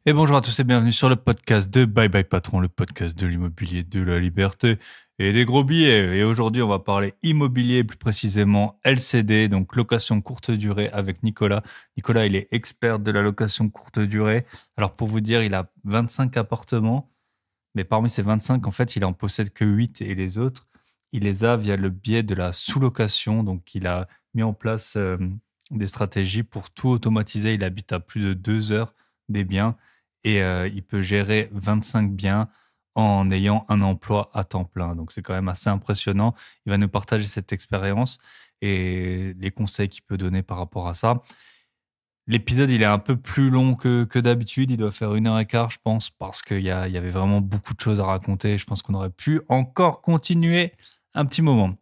Et bonjour à tous et bienvenue sur le podcast de Bye Bye Patron, le podcast de l'immobilier, de la liberté et des gros billets. Et aujourd'hui, on va parler immobilier, plus précisément LCD, donc location courte durée avec Nicolas. Nicolas, il est expert de la location courte durée. Alors pour vous dire, il a 25 appartements, mais parmi ces 25, en fait, il en possède que 8 et les autres, il les a via le biais de la sous-location. Donc il a mis en place des stratégies pour tout automatiser. Il habite à plus de 2 heures des biens et il peut gérer 25 biens en ayant un emploi à temps plein. Donc c'est quand même assez impressionnant. Il va nous partager cette expérience et les conseils qu'il peut donner par rapport à ça. L'épisode, il est un peu plus long que d'habitude. Il doit faire 1 heure et quart, je pense, parce qu'il y avait vraiment beaucoup de choses à raconter. Je pense qu'on aurait pu encore continuer un petit moment.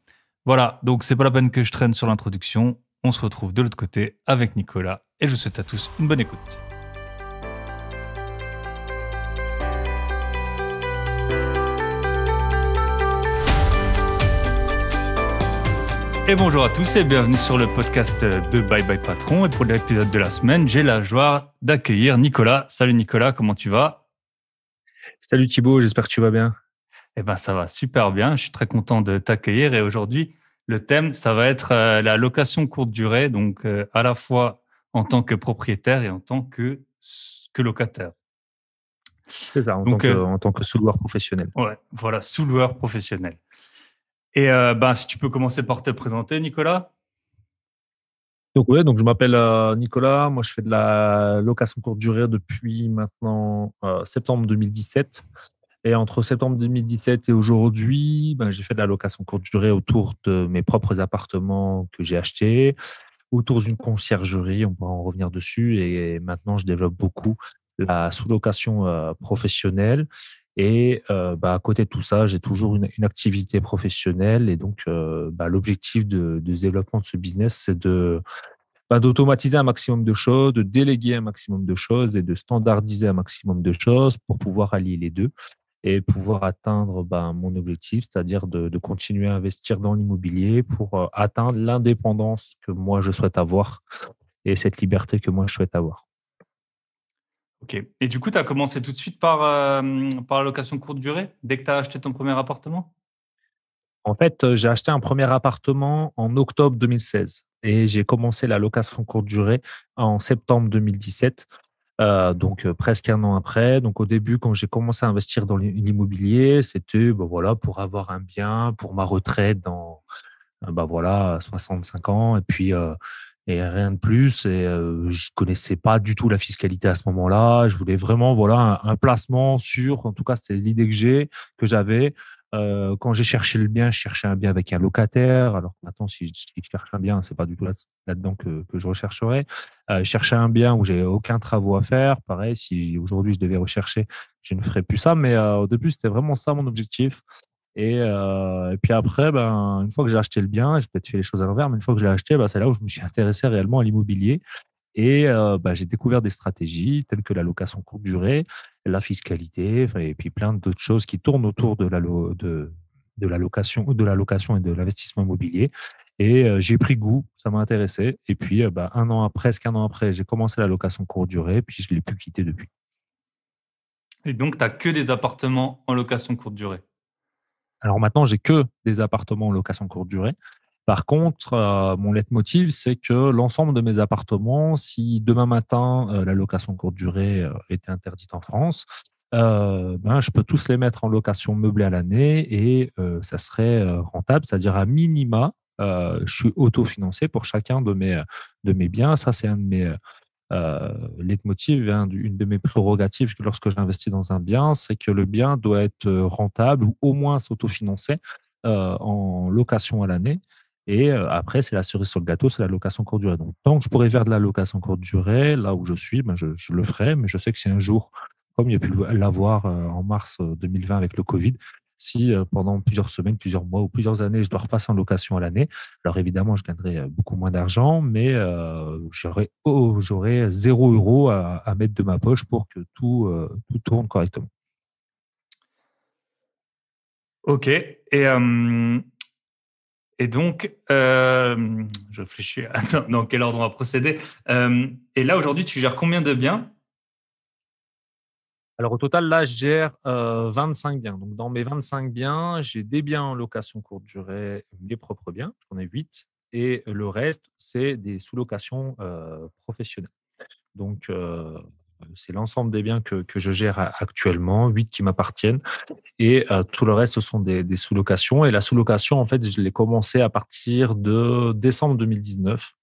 Voilà, donc c'est pas la peine que je traîne sur l'introduction. On se retrouve de l'autre côté avec Nicolas et je vous souhaite à tous une bonne écoute. Et bonjour à tous et bienvenue sur le podcast de Bye Bye Patron. Et pour l'épisode de la semaine, j'ai la joie d'accueillir Nicolas. Salut Nicolas, comment tu vas? Salut Thibaut, j'espère que tu vas bien. Eh ben, ça va super bien. Je suis très content de t'accueillir. Et aujourd'hui, le thème, ça va être la location courte durée, donc à la fois en tant que propriétaire et en tant que locataire. C'est ça, Donc, en tant que sous-loueur professionnel. ouais, voilà, sous-loueur professionnel. Et ben, si tu peux commencer par te présenter, Nicolas. Donc je m'appelle Nicolas, moi je fais de la location courte durée depuis maintenant septembre 2017. Et entre septembre 2017 et aujourd'hui, j'ai fait de la location courte durée autour de mes propres appartements que j'ai achetés, autour d'une conciergerie, on pourra en revenir dessus. Et maintenant, je développe beaucoup la sous-location professionnelle. Et à côté de tout ça, j'ai toujours une activité professionnelle. Et donc, l'objectif de ce développement de ce business, c'est d'automatiser un maximum de choses, de déléguer un maximum de choses et de standardiser un maximum de choses pour pouvoir allier les deux et pouvoir atteindre mon objectif, c'est-à-dire de continuer à investir dans l'immobilier pour atteindre l'indépendance que moi je souhaite avoir et cette liberté que moi je souhaite avoir. Ok. Et du coup, tu as commencé tout de suite par la location courte durée, dès que tu as acheté ton premier appartement? En fait, j'ai acheté un premier appartement en octobre 2016 et j'ai commencé la location courte durée en septembre 2017. Presque un an après. Donc, au début, quand j'ai commencé à investir dans l'immobilier, c'était voilà, pour avoir un bien, pour ma retraite dans 65 ans. Et rien de plus. Et je connaissais pas du tout la fiscalité à ce moment-là. Je voulais vraiment voilà, un placement sûr. En tout cas, c'était l'idée que j'avais. Quand j'ai cherché le bien, je cherchais un bien avec un locataire. Alors que maintenant, si je cherche un bien, c'est pas du tout là-dedans que je rechercherais. Je cherchais un bien où j'ai aucun travaux à faire. Pareil, si aujourd'hui je devais rechercher, je ne ferais plus ça. Mais au début, c'était vraiment ça mon objectif. Et puis après, une fois que j'ai acheté le bien, j'ai peut-être fait les choses à l'envers, mais une fois que je l'ai acheté, c'est là où je me suis intéressé réellement à l'immobilier. Et j'ai découvert des stratégies telles que la location courte durée, la fiscalité, enfin, et puis plein d'autres choses qui tournent autour de la location et de l'investissement immobilier. Et j'ai pris goût, ça m'a intéressé. Et puis, presque un an après, j'ai commencé la location courte durée, puis je ne l'ai plus quitté depuis. Et donc, tu n'as que des appartements en location courte durée. Alors maintenant, j'ai que des appartements en location courte durée. Par contre, mon leitmotiv, c'est que l'ensemble de mes appartements, si demain matin, la location courte durée était interdite en France, je peux tous les mettre en location meublée à l'année et ça serait rentable, c'est-à-dire à minima, je suis autofinancé pour chacun de mes biens. Ça, c'est un de mes leitmotiv, hein, une de mes prérogatives que lorsque j'investis dans un bien, c'est que le bien doit être rentable ou au moins s'autofinancer en location à l'année. Et après, c'est la cerise sur le gâteau, c'est la location courte durée. Donc, tant que je pourrais faire de la location courte durée, là où je suis, je le ferai, mais je sais que c'est un jour, comme il y a pu l'avoir en mars 2020 avec le Covid, si pendant plusieurs semaines, plusieurs mois ou plusieurs années, je dois repasser en location à l'année, alors évidemment, je gagnerai beaucoup moins d'argent, mais j'aurai 0 € à mettre de ma poche pour que tout tourne correctement. Ok. Et donc, je réfléchis à dans quel ordre on va procéder. Et là, aujourd'hui, tu gères combien de biens? Alors au total, là, je gère 25 biens. Donc dans mes 25 biens, j'ai des biens en location courte durée, mes propres biens, j'en ai 8. Et le reste, c'est des sous-locations professionnelles. Donc c'est l'ensemble des biens que je gère actuellement, 8 qui m'appartiennent. Et tout le reste, ce sont des sous-locations. Et la sous-location, en fait, je l'ai commencé à partir de décembre 2019.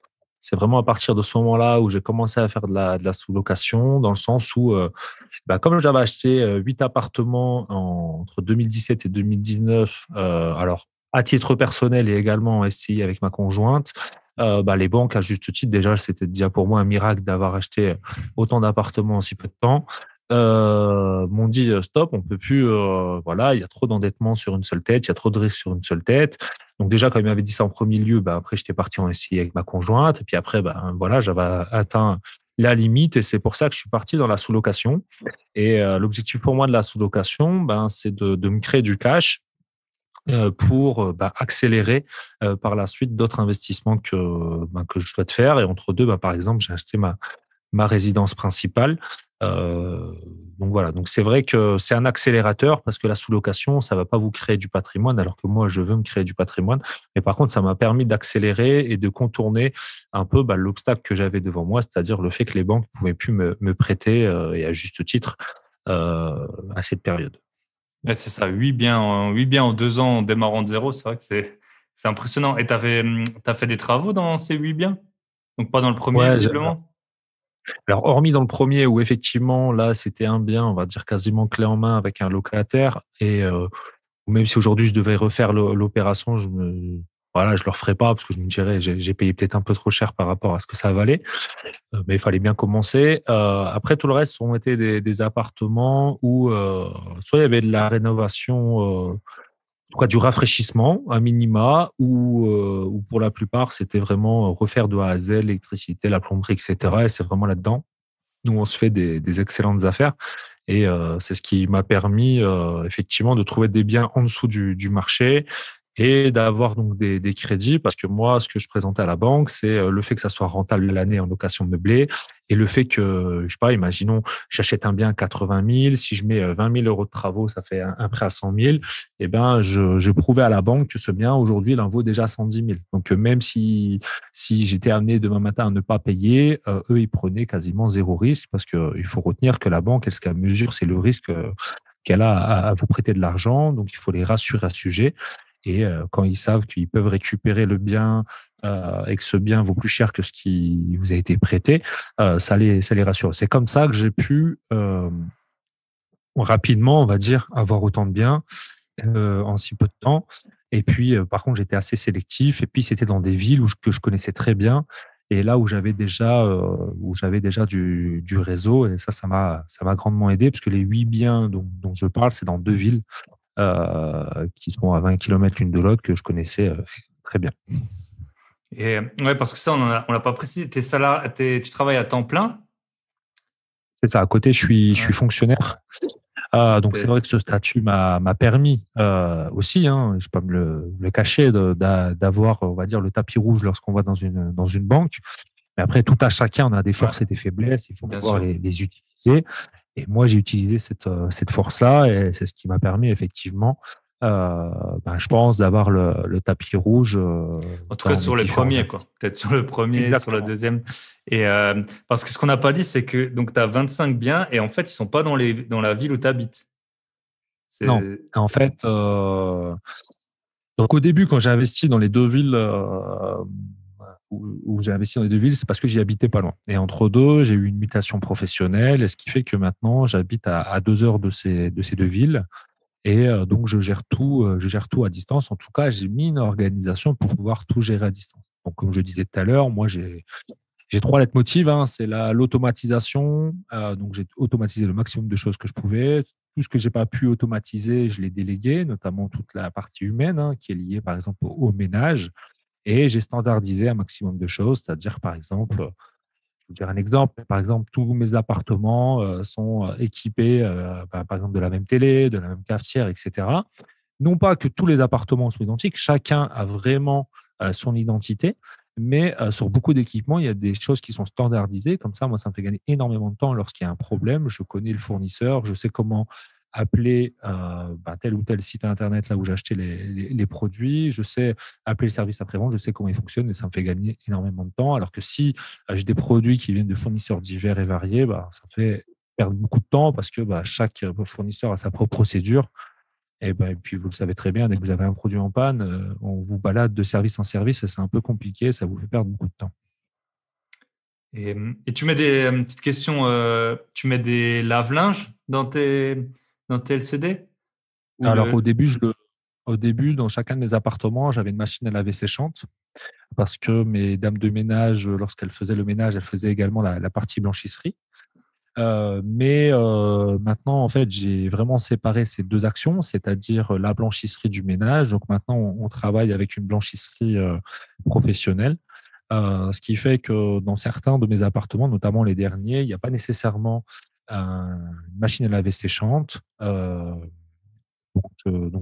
C'est vraiment à partir de ce moment-là où j'ai commencé à faire de la sous-location, dans le sens où, comme j'avais acheté 8 appartements entre 2017 et 2019, alors à titre personnel et également en SCI avec ma conjointe, les banques, à juste titre, déjà, c'était déjà pour moi un miracle d'avoir acheté autant d'appartements en si peu de temps. M'ont dit stop, on peut plus, voilà, il y a trop d'endettement sur une seule tête, il y a trop de risques sur une seule tête. Donc déjà, quand ils m'avaient dit ça en premier lieu, après j'étais parti en SCI avec ma conjointe, et puis après, voilà, j'avais atteint la limite, et c'est pour ça que je suis parti dans la sous-location. Et l'objectif pour moi de la sous-location, c'est de me créer du cash pour accélérer par la suite d'autres investissements que je souhaite faire. Et entre deux, par exemple, j'ai acheté ma résidence principale. Euh, donc voilà, donc c'est vrai que c'est un accélérateur parce que la sous-location, ça va pas vous créer du patrimoine, alors que moi, je veux me créer du patrimoine. Mais par contre, ça m'a permis d'accélérer et de contourner un peu l'obstacle que j'avais devant moi, c'est-à-dire le fait que les banques pouvaient plus me prêter, et à juste titre, à cette période. Ouais, c'est ça, 8 biens en 2 ans en démarrant de zéro, c'est vrai que c'est impressionnant. Et t'as fait des travaux dans ces 8 biens? Donc pas dans le premier, Ouais, visiblement? alors, hormis dans le premier où effectivement, là, c'était un bien, on va dire quasiment clé en main avec un locataire. Et même si aujourd'hui je devais refaire l'opération, voilà, je le referais pas parce que je me dirais, j'ai payé peut-être un peu trop cher par rapport à ce que ça valait. Mais il fallait bien commencer. Après, tout le reste ont été des appartements où soit il y avait de la rénovation, en tout cas du rafraîchissement à minima, ou pour la plupart, c'était vraiment refaire de A à Z, l'électricité, la plomberie, etc. Et c'est vraiment là-dedans où on se fait des excellentes affaires. Et c'est ce qui m'a permis effectivement de trouver des biens en dessous du marché et d'avoir donc des crédits, parce que moi, ce que je présentais à la banque, c'est le fait que ça soit rentable l'année en location meublée, et le fait que, je sais pas, imaginons, j'achète un bien à 80 000, si je mets 20 000 euros de travaux, ça fait un prêt à 100 000, et ben, je prouvais à la banque que ce bien, aujourd'hui, il en vaut déjà 110 000. Donc, même si j'étais amené demain matin à ne pas payer, eux, ils prenaient quasiment zéro risque, parce que il faut retenir que la banque, ce qu'elle mesure, c'est le risque qu'elle a à vous prêter de l'argent. Donc, il faut les rassurer à ce sujet. Et quand ils savent qu'ils peuvent récupérer le bien et que ce bien vaut plus cher que ce qui vous a été prêté, ça les rassure. C'est comme ça que j'ai pu rapidement, on va dire, avoir autant de biens en si peu de temps. Et puis, par contre, j'étais assez sélectif. Et puis, c'était dans des villes que je connaissais très bien. Et là où j'avais déjà du réseau. Et ça m'a grandement aidé, parce que les 8 biens dont je parle, c'est dans 2 villes qui sont à 20 kilomètres l'une de l'autre, que je connaissais très bien. Et ouais, parce que ça, on l'a pas précisé. Tu travailles à temps plein? C'est ça. À côté, je suis Ouais. fonctionnaire. Donc, c'est T'es- vrai que ce statut m'a permis aussi, hein, je ne vais pas me le cacher, d'avoir, on va dire, le tapis rouge lorsqu'on va dans une banque. Mais après, tout à chacun, on a des ouais, forces et des faiblesses. Il faut bien pouvoir sûr. les utiliser. Et moi, j'ai utilisé cette force-là, et c'est ce qui m'a permis effectivement, je pense, d'avoir le tapis rouge En tout cas, dans mes sur les différents premiers, investissements. quoi. Peut-être sur le premier, sur le Exactement. deuxième. Et parce que ce qu'on n'a pas dit, c'est que donc tu as 25 biens et en fait, ils sont pas dans la ville où tu habites. Non, C'est en fait, donc au début, quand j'ai investi dans les 2 villes, où j'ai investi dans les 2 villes, c'est parce que j'y habitais pas loin. Et entre deux, j'ai eu une mutation professionnelle, et ce qui fait que maintenant, j'habite à 2 heures de ces 2 villes. Et donc, je gère tout à distance. En tout cas, j'ai mis une organisation pour pouvoir tout gérer à distance. Donc, comme je disais tout à l'heure, moi, j'ai 3 leitmotivs, hein. C'est l'automatisation. Donc, j'ai automatisé le maximum de choses que je pouvais. Tout ce que j'ai pas pu automatiser, je l'ai délégué, notamment toute la partie humaine, hein, qui est liée, par exemple, au ménage. Et j'ai standardisé un maximum de choses, c'est-à-dire, par exemple, je vais vous dire un exemple. Par exemple, tous mes appartements sont équipés, par exemple, de la même télé, de la même cafetière, etc. Non pas que tous les appartements soient identiques, chacun a vraiment son identité, Mais sur beaucoup d'équipements, il y a des choses qui sont standardisées. Comme ça, moi, ça me fait gagner énormément de temps lorsqu'il y a un problème. Je connais le fournisseur, je sais comment appeler tel ou tel site internet là où j'ai acheté les produits, je sais appeler le service après-vente, je sais comment il fonctionne et ça me fait gagner énormément de temps. Alors que si j'ai des produits qui viennent de fournisseurs divers et variés, ça fait perdre beaucoup de temps parce que chaque fournisseur a sa propre procédure. Et puis, vous le savez très bien, dès que vous avez un produit en panne, on vous balade de service en service et c'est un peu compliqué, ça vous fait perdre beaucoup de temps. Et tu mets petites questions, tu mets des lave-linges dans tes LCD? Ou Alors, le... au début, dans chacun de mes appartements, j'avais une machine à laver séchante parce que mes dames de ménage, lorsqu'elles faisaient le ménage, elles faisaient également la partie blanchisserie. Mais maintenant, en fait, j'ai vraiment séparé ces deux actions, c'est-à-dire la blanchisserie du ménage. Donc maintenant, on travaille avec une blanchisserie professionnelle, ce qui fait que dans certains de mes appartements, notamment les derniers, il n'y a pas nécessairement une machine à laver séchante. Donc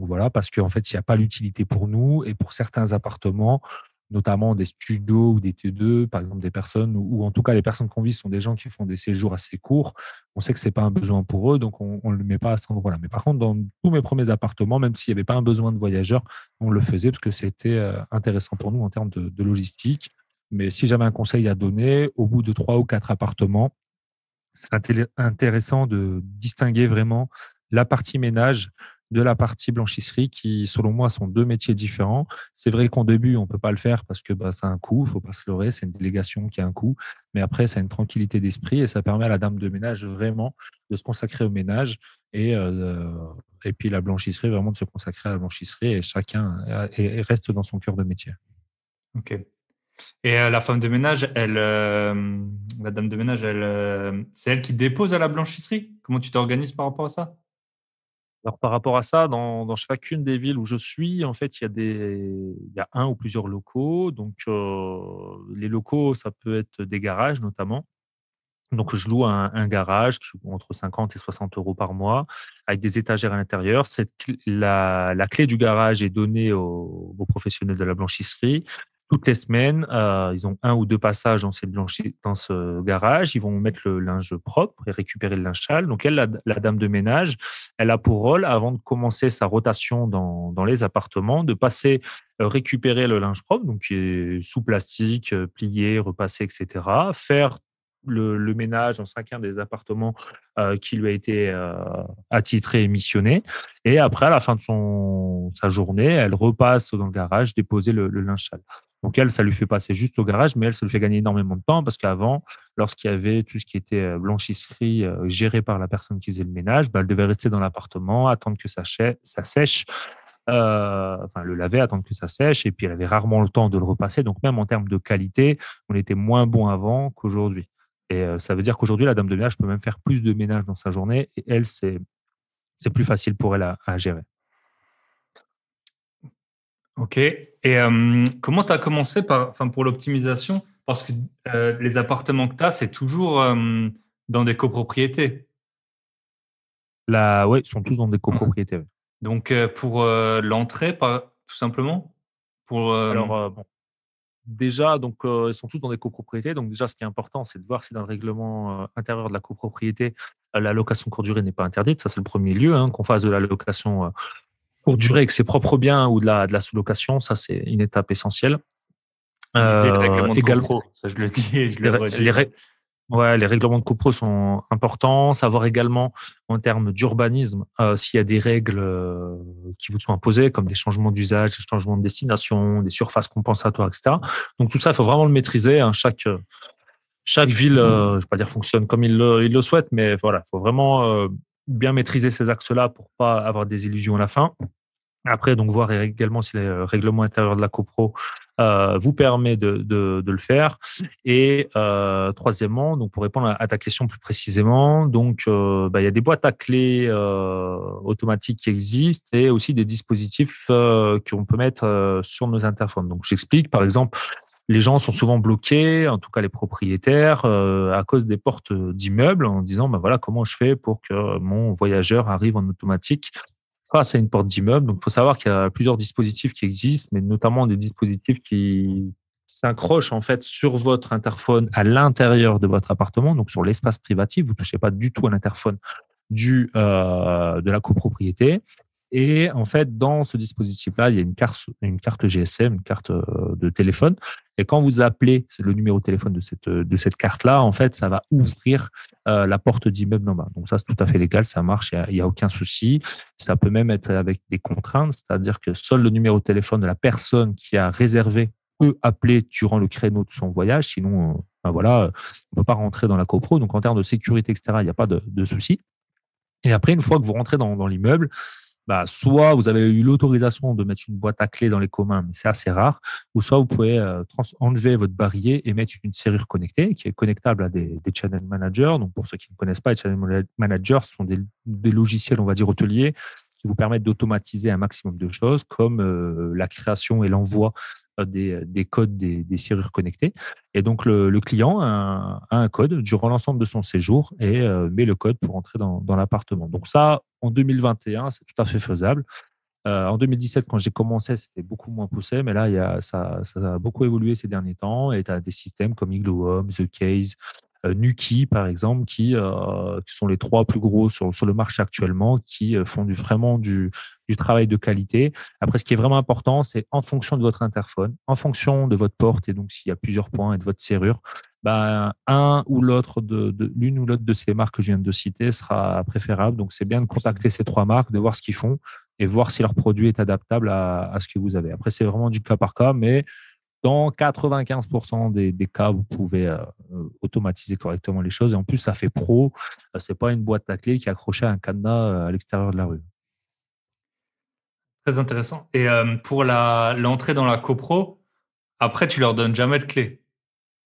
voilà, parce qu'en fait, il n'y a pas l'utilité pour nous et pour certains appartements, notamment des studios ou des T2, par exemple des personnes, ou en tout cas les personnes qu'on vit sont des gens qui font des séjours assez courts. On sait que c'est pas un besoin pour eux, donc on ne le met pas à cet endroit-là. Mais par contre, dans tous mes premiers appartements, même s'il n'y avait pas un besoin de voyageurs, on le faisait parce que c'était intéressant pour nous en termes de logistique. Mais si j'avais un conseil à donner, au bout de 3 ou 4 appartements, c'est intéressant de distinguer vraiment la partie ménage de la partie blanchisserie qui, selon moi, sont deux métiers différents. C'est vrai qu'en début, on ne peut pas le faire parce que ça a un coût, il ne faut pas se leurrer, c'est une délégation qui a un coût, mais après, ça a une tranquillité d'esprit et ça permet à la dame de ménage vraiment de se consacrer au ménage et puis la blanchisserie vraiment de se consacrer à la blanchisserie et chacun reste dans son cœur de métier. Ok. Et la femme de ménage, la dame de ménage, c'est elle qui dépose à la blanchisserie? Comment tu t'organises par rapport à ça? Alors, par rapport à ça, dans chacune des villes où je suis, en fait, il y a un ou plusieurs locaux. Donc, les locaux, ça peut être des garages notamment. Donc, je loue un garage qui coûte entre 50 et 60 euros par mois avec des étagères à l'intérieur. La clé du garage est donnée aux professionnels de la blanchisserie. Toutes les semaines, ils ont un ou deux passages dans ce garage. Ils vont mettre le linge propre et récupérer le linge sale. Donc, elle, la dame de ménage, elle a pour rôle, avant de commencer sa rotation dans les appartements, de passer récupérer le linge propre, donc qui est sous plastique, plié, repassé, etc. Faire le ménage dans chacun des appartements qui lui a été attitré et missionné. Et après, à la fin de sa journée, elle repasse dans le garage déposer le linge sale. Donc elle, ça lui fait passer juste au garage, mais elle, ça lui fait gagner énormément de temps parce qu'avant, lorsqu'il y avait tout ce qui était blanchisserie géré par la personne qui faisait le ménage, elle devait rester dans l'appartement, attendre que ça sèche, enfin le laver, attendre que ça sèche, et puis elle avait rarement le temps de le repasser. Donc même en termes de qualité, on était moins bon avant qu'aujourd'hui. Et ça veut dire qu'aujourd'hui, la dame de ménage peut même faire plus de ménage dans sa journée, et elle, c'est plus facile pour elle à gérer. Ok. Et comment tu as commencé pour l'optimisation? Parce que les appartements que tu as, c'est toujours dans des copropriétés. Là, ouais, ils sont tous dans des Ouais. copropriétés. Ouais. Donc, pour l'entrée, tout simplement, pour, Alors, bon, déjà, donc, ils sont tous dans des copropriétés. Donc, déjà, ce qui est important, c'est de voir si dans le règlement intérieur de la copropriété, la location courte durée n'est pas interdite. Ça, c'est le premier lieu, hein, qu'on fasse de la location courte durée avec ses propres biens ou de la sous-location. Ça, c'est une étape essentielle. lisez le règlement de Également, copro. Ça, je le dis et je les, le rè- les redis. rè- ouais, les règlements de copro sont importants. Savoir également, en termes d'urbanisme, s'il y a des règles qui vous sont imposées, comme des changements d'usage, des changements de destination, des surfaces compensatoires, etc. Donc, tout ça, il faut vraiment le maîtriser, hein. Chaque ville, je ne vais pas dire fonctionne comme il le souhaite, mais voilà, il faut vraiment bien maîtriser ces axes-là pour pas avoir des illusions à la fin. Après, donc, voir également si le règlement intérieur de la copro vous permet de le faire. Et troisièmement, donc, pour répondre à ta question plus précisément, donc, il y a des boîtes à clés automatiques qui existent et aussi des dispositifs qu'on peut mettre sur nos interphones. Donc, j'explique, par exemple, les gens sont souvent bloqués, en tout cas les propriétaires, à cause des portes d'immeubles, en disant, voilà, comment je fais pour que mon voyageur arrive en automatique face à une porte d'immeuble. Donc, il faut savoir qu'il y a plusieurs dispositifs qui existent, mais notamment des dispositifs s'accroche en fait sur votre interphone à l'intérieur de votre appartement, donc sur l'espace privatif. Vous ne touchez pas du tout à l'interphone de la copropriété. Et en fait, dans ce dispositif-là, il y a une carte GSM, une carte de téléphone. Et quand vous appelez, c'est le numéro de téléphone de cette carte-là, en fait, ça va ouvrir la porte d'immeuble en bas. Donc ça, c'est tout à fait légal, ça marche, il y a aucun souci. Ça peut même être avec des contraintes, c'est-à-dire que seul le numéro de téléphone de la personne qui a réservé peut appeler durant le créneau de son voyage. Sinon, ben voilà, on ne peut pas rentrer dans la copro. Donc en termes de sécurité, etc., il n'y a pas de souci. Et après, une fois que vous rentrez dans l'immeuble, bah, soit vous avez eu l'autorisation de mettre une boîte à clé dans les communs, mais c'est assez rare, ou soit vous pouvez enlever votre barillet et mettre une serrure connectée qui est connectable à des channel managers. Donc, pour ceux qui ne connaissent pas, les channel managers ce sont des logiciels, on va dire, hôteliers qui vous permettent d'automatiser un maximum de choses, comme la création et l'envoi des codes des serrures connectées. Et donc, le client a un code durant l'ensemble de son séjour et met le code pour entrer dans l'appartement. Donc ça, en 2021, c'est tout à fait faisable. En 2017, quand j'ai commencé, c'était beaucoup moins poussé, mais là, ça a beaucoup évolué ces derniers temps. Et tu as des systèmes comme Igloo Home, The Case, Nuki, par exemple, qui sont les trois plus gros sur le marché actuellement, qui font vraiment du travail de qualité. Après, ce qui est vraiment important, c'est en fonction de votre interphone, en fonction de votre porte, et donc s'il y a plusieurs points et de votre serrure, ben, l'une ou l'autre de ces marques que je viens de citer sera préférable. Donc, c'est bien de contacter ces trois marques, de voir ce qu'ils font et voir si leur produit est adaptable à ce que vous avez. Après, c'est vraiment du cas par cas, mais dans 95% des cas, vous pouvez automatiser correctement les choses. Et en plus, ça fait pro. C'est pas une boîte à clé qui est accrochée à un cadenas à l'extérieur de la rue. Très intéressant. Et pour l'entrée dans la copro, après, tu leur donnes jamais de clé.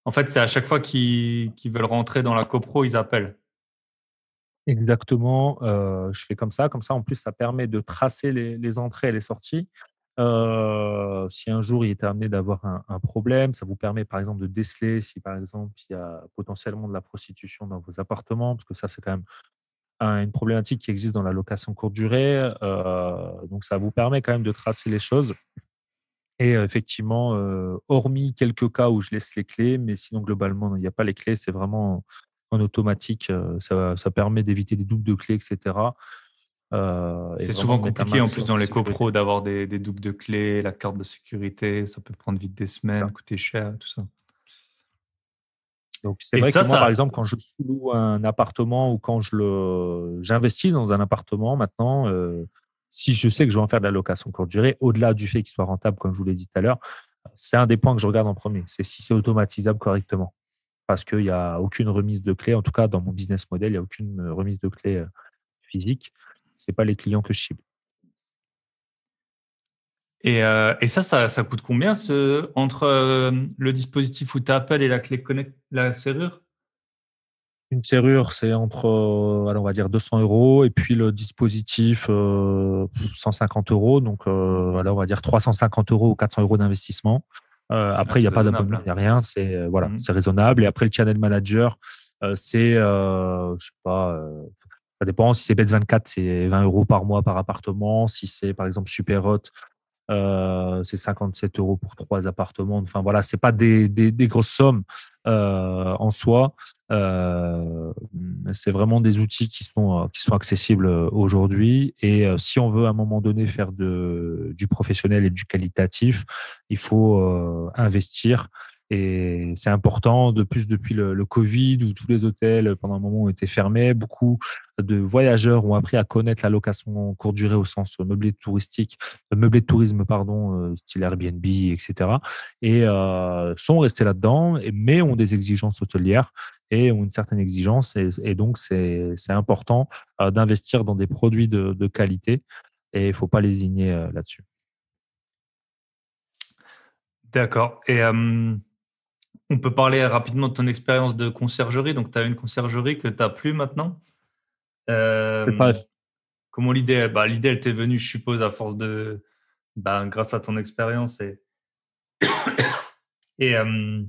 En fait, c'est à chaque fois qu'ils veulent rentrer dans la copro, ils appellent. Exactement. Je fais comme ça. Comme ça, en plus, ça permet de tracer les entrées et les sorties. Si un jour il est amené d'avoir un problème, ça vous permet par exemple de déceler si par exemple il y a potentiellement de la prostitution dans vos appartements, parce que ça c'est quand même une problématique qui existe dans la location courte durée. Donc ça vous permet quand même de tracer les choses. Et effectivement, hormis quelques cas où je laisse les clés, mais sinon globalement, non, il n'y a pas les clés, c'est vraiment en automatique. Ça permet d'éviter des doubles de clés, etc. Et C'est vraiment souvent de mettre un compliqué en plus maximum dans de les sécurité. copros d'avoir des doubles de clés, la carte de sécurité, ça peut prendre vite des Ça. semaines, coûter cher, tout ça. Donc, c'est Et vrai que ça, moi, par ça, exemple, quand je sous-loue un appartement ou quand j'investis dans un appartement maintenant, si je sais que je vais en faire de la location courte durée, au-delà du fait qu'il soit rentable, comme je vous l'ai dit tout à l'heure, c'est un des points que je regarde en premier. C'est si c'est automatisable correctement. Parce qu'il n'y a aucune remise de clé. En tout cas, dans mon business model, il n'y a aucune remise de clé physique. Ce n'est pas les clients que je cible. et ça coûte combien entre le dispositif où tu appelles et la clé connect, la serrure? Une serrure, c'est entre, allez, on va dire 200 euros. Et puis le dispositif, 150 euros. Donc, allez, on va dire 350 euros ou 400 euros d'investissement. Ah, Après, il n'y c'est a pas raisonnable, d'abonnement, il hein. n'y a rien. C'est voilà, Mhm. c'est raisonnable. Et après, le channel manager, c'est, je sais pas, ça dépend. Si c'est Bets24, c'est 20 euros par mois par appartement. Si c'est, par exemple, Superhot, c'est 57 euros pour trois appartements. Enfin voilà, c'est pas des grosses sommes en soi. C'est vraiment des outils qui sont accessibles aujourd'hui. Et si on veut à un moment donné faire du professionnel et du qualitatif, il faut investir. Et c'est important, de plus depuis le Covid, où tous les hôtels pendant un moment ont été fermés. Beaucoup de voyageurs ont appris à connaître la location courte durée au sens meublé de tourisme, pardon, style Airbnb, etc. Et sont restés là-dedans, mais ont des exigences hôtelières et ont une certaine exigence. Et donc, c'est important d'investir dans des produits de qualité et il ne faut pas lésigner là-dessus. D'accord. Et on peut parler rapidement de ton expérience de conciergerie. Donc, tu as une conciergerie que tu n'as plus maintenant. C'est ça. Euh, comment l'idée, bah, l'idée, elle t'est venue, je suppose, à force grâce à ton expérience et, euh,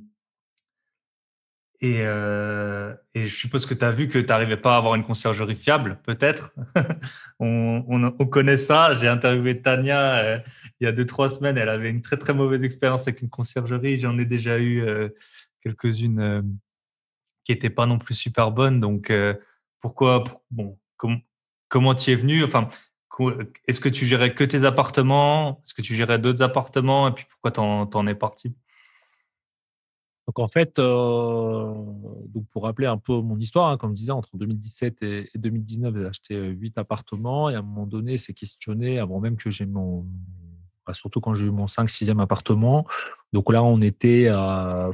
Et je suppose que tu as vu que tu n'arrivais pas à avoir une conciergerie fiable, peut-être. On connaît ça. J'ai interviewé Tania il y a 2, 3 semaines. Elle avait une très, très mauvaise expérience avec une conciergerie. J'en ai déjà eu quelques-unes qui n'étaient pas non plus super bonnes. Donc, bon, comment tu y es venu? Enfin, est-ce que tu gérais que tes appartements? Est-ce que tu gérais d'autres appartements? Et puis, pourquoi t'en es parti? Donc en fait, donc pour rappeler un peu mon histoire, hein, comme je disais, entre 2017 et 2019, j'ai acheté 8 appartements et à un moment donné, c'est questionné avant même que j'ai surtout quand j'ai eu mon 5e, 6e appartement. Donc là, on était à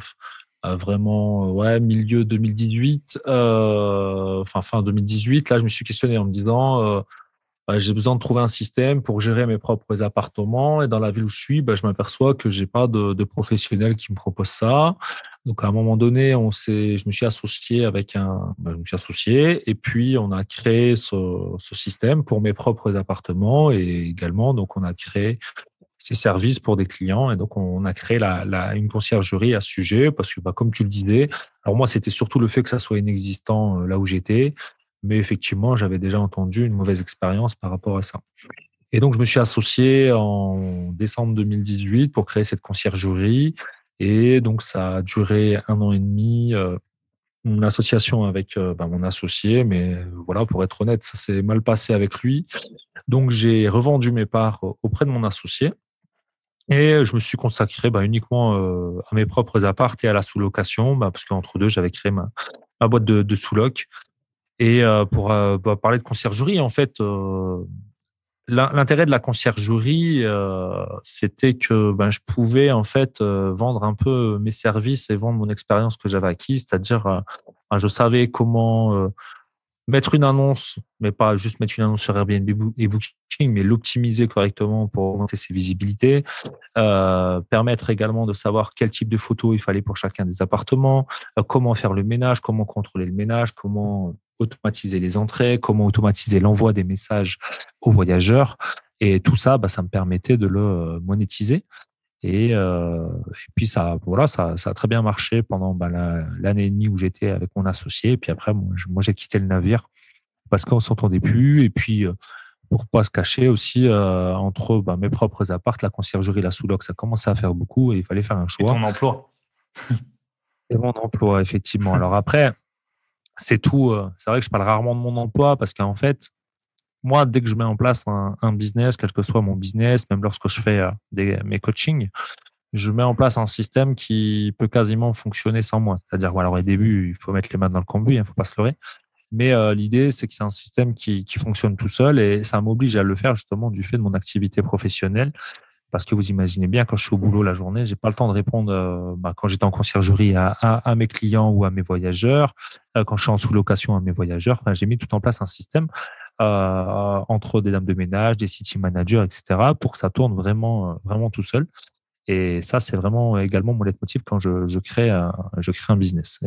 vraiment milieu 2018, enfin fin 2018. Là, je me suis questionné en me disant, j'ai besoin de trouver un système pour gérer mes propres appartements. Et dans la ville où je suis, je m'aperçois que j'ai pas de professionnel qui me propose ça. Donc, à un moment donné, je me suis associé je me suis associé et puis on a créé ce système pour mes propres appartements et également, donc, on a créé ces services pour des clients. Et donc, on a créé une conciergerie à ce sujet parce que, comme tu le disais, alors moi, c'était surtout le fait que ça soit inexistant là où j'étais. Mais effectivement, j'avais déjà entendu une mauvaise expérience par rapport à ça. Et donc, je me suis associé en décembre 2018 pour créer cette conciergerie. Et donc, ça a duré 1 an et demi, mon association avec mon associé. Mais voilà, pour être honnête, ça s'est mal passé avec lui. Donc, j'ai revendu mes parts auprès de mon associé. Et je me suis consacré uniquement à mes propres apparts et à la sous-location, parce qu'entre deux, j'avais créé ma boîte de sous-loc. Et pour parler de conciergerie, en fait, l'intérêt de la conciergerie, c'était que je pouvais en fait vendre un peu mes services et vendre mon expérience que j'avais acquise, c'est-à-dire je savais comment mettre une annonce, mais pas juste mettre une annonce sur Airbnb et Booking, mais l'optimiser correctement pour augmenter ses visibilités, permettre également de savoir quel type de photos il fallait pour chacun des appartements, comment faire le ménage, comment contrôler le ménage, comment automatiser les entrées, comment automatiser l'envoi des messages aux voyageurs. Et tout ça, ça me permettait de le monétiser. Et puis ça a très bien marché pendant l'année et demie où j'étais avec mon associé. Et puis après, moi j'ai quitté le navire parce qu'on s'entendait plus. Et puis pour pas se cacher aussi entre mes propres apparts, la conciergerie, la sous-loc, ça commençait à faire beaucoup et il fallait faire un Et choix. ton emploi? Et mon emploi, effectivement. Alors après, c'est tout. C'est vrai que je parle rarement de mon emploi parce qu'en fait, moi, dès que je mets en place un business, quel que soit mon business, même lorsque je fais mes coachings, je mets en place un système qui peut quasiment fonctionner sans moi. C'est-à-dire, alors au début, il faut mettre les mains dans le cambouis, il ne faut pas se leurrer. Mais l'idée, c'est que c'est un système qui fonctionne tout seul et ça m'oblige à le faire justement du fait de mon activité professionnelle. Parce que vous imaginez bien, quand je suis au boulot la journée, j'ai pas le temps de répondre, quand j'étais en conciergerie à mes clients ou à mes voyageurs, quand je suis en sous-location à mes voyageurs. Enfin, j'ai mis tout en place un système entre des dames de ménage, des city managers, etc., pour que ça tourne vraiment, vraiment tout seul. Et ça, c'est vraiment également mon leitmotiv quand je crée un business.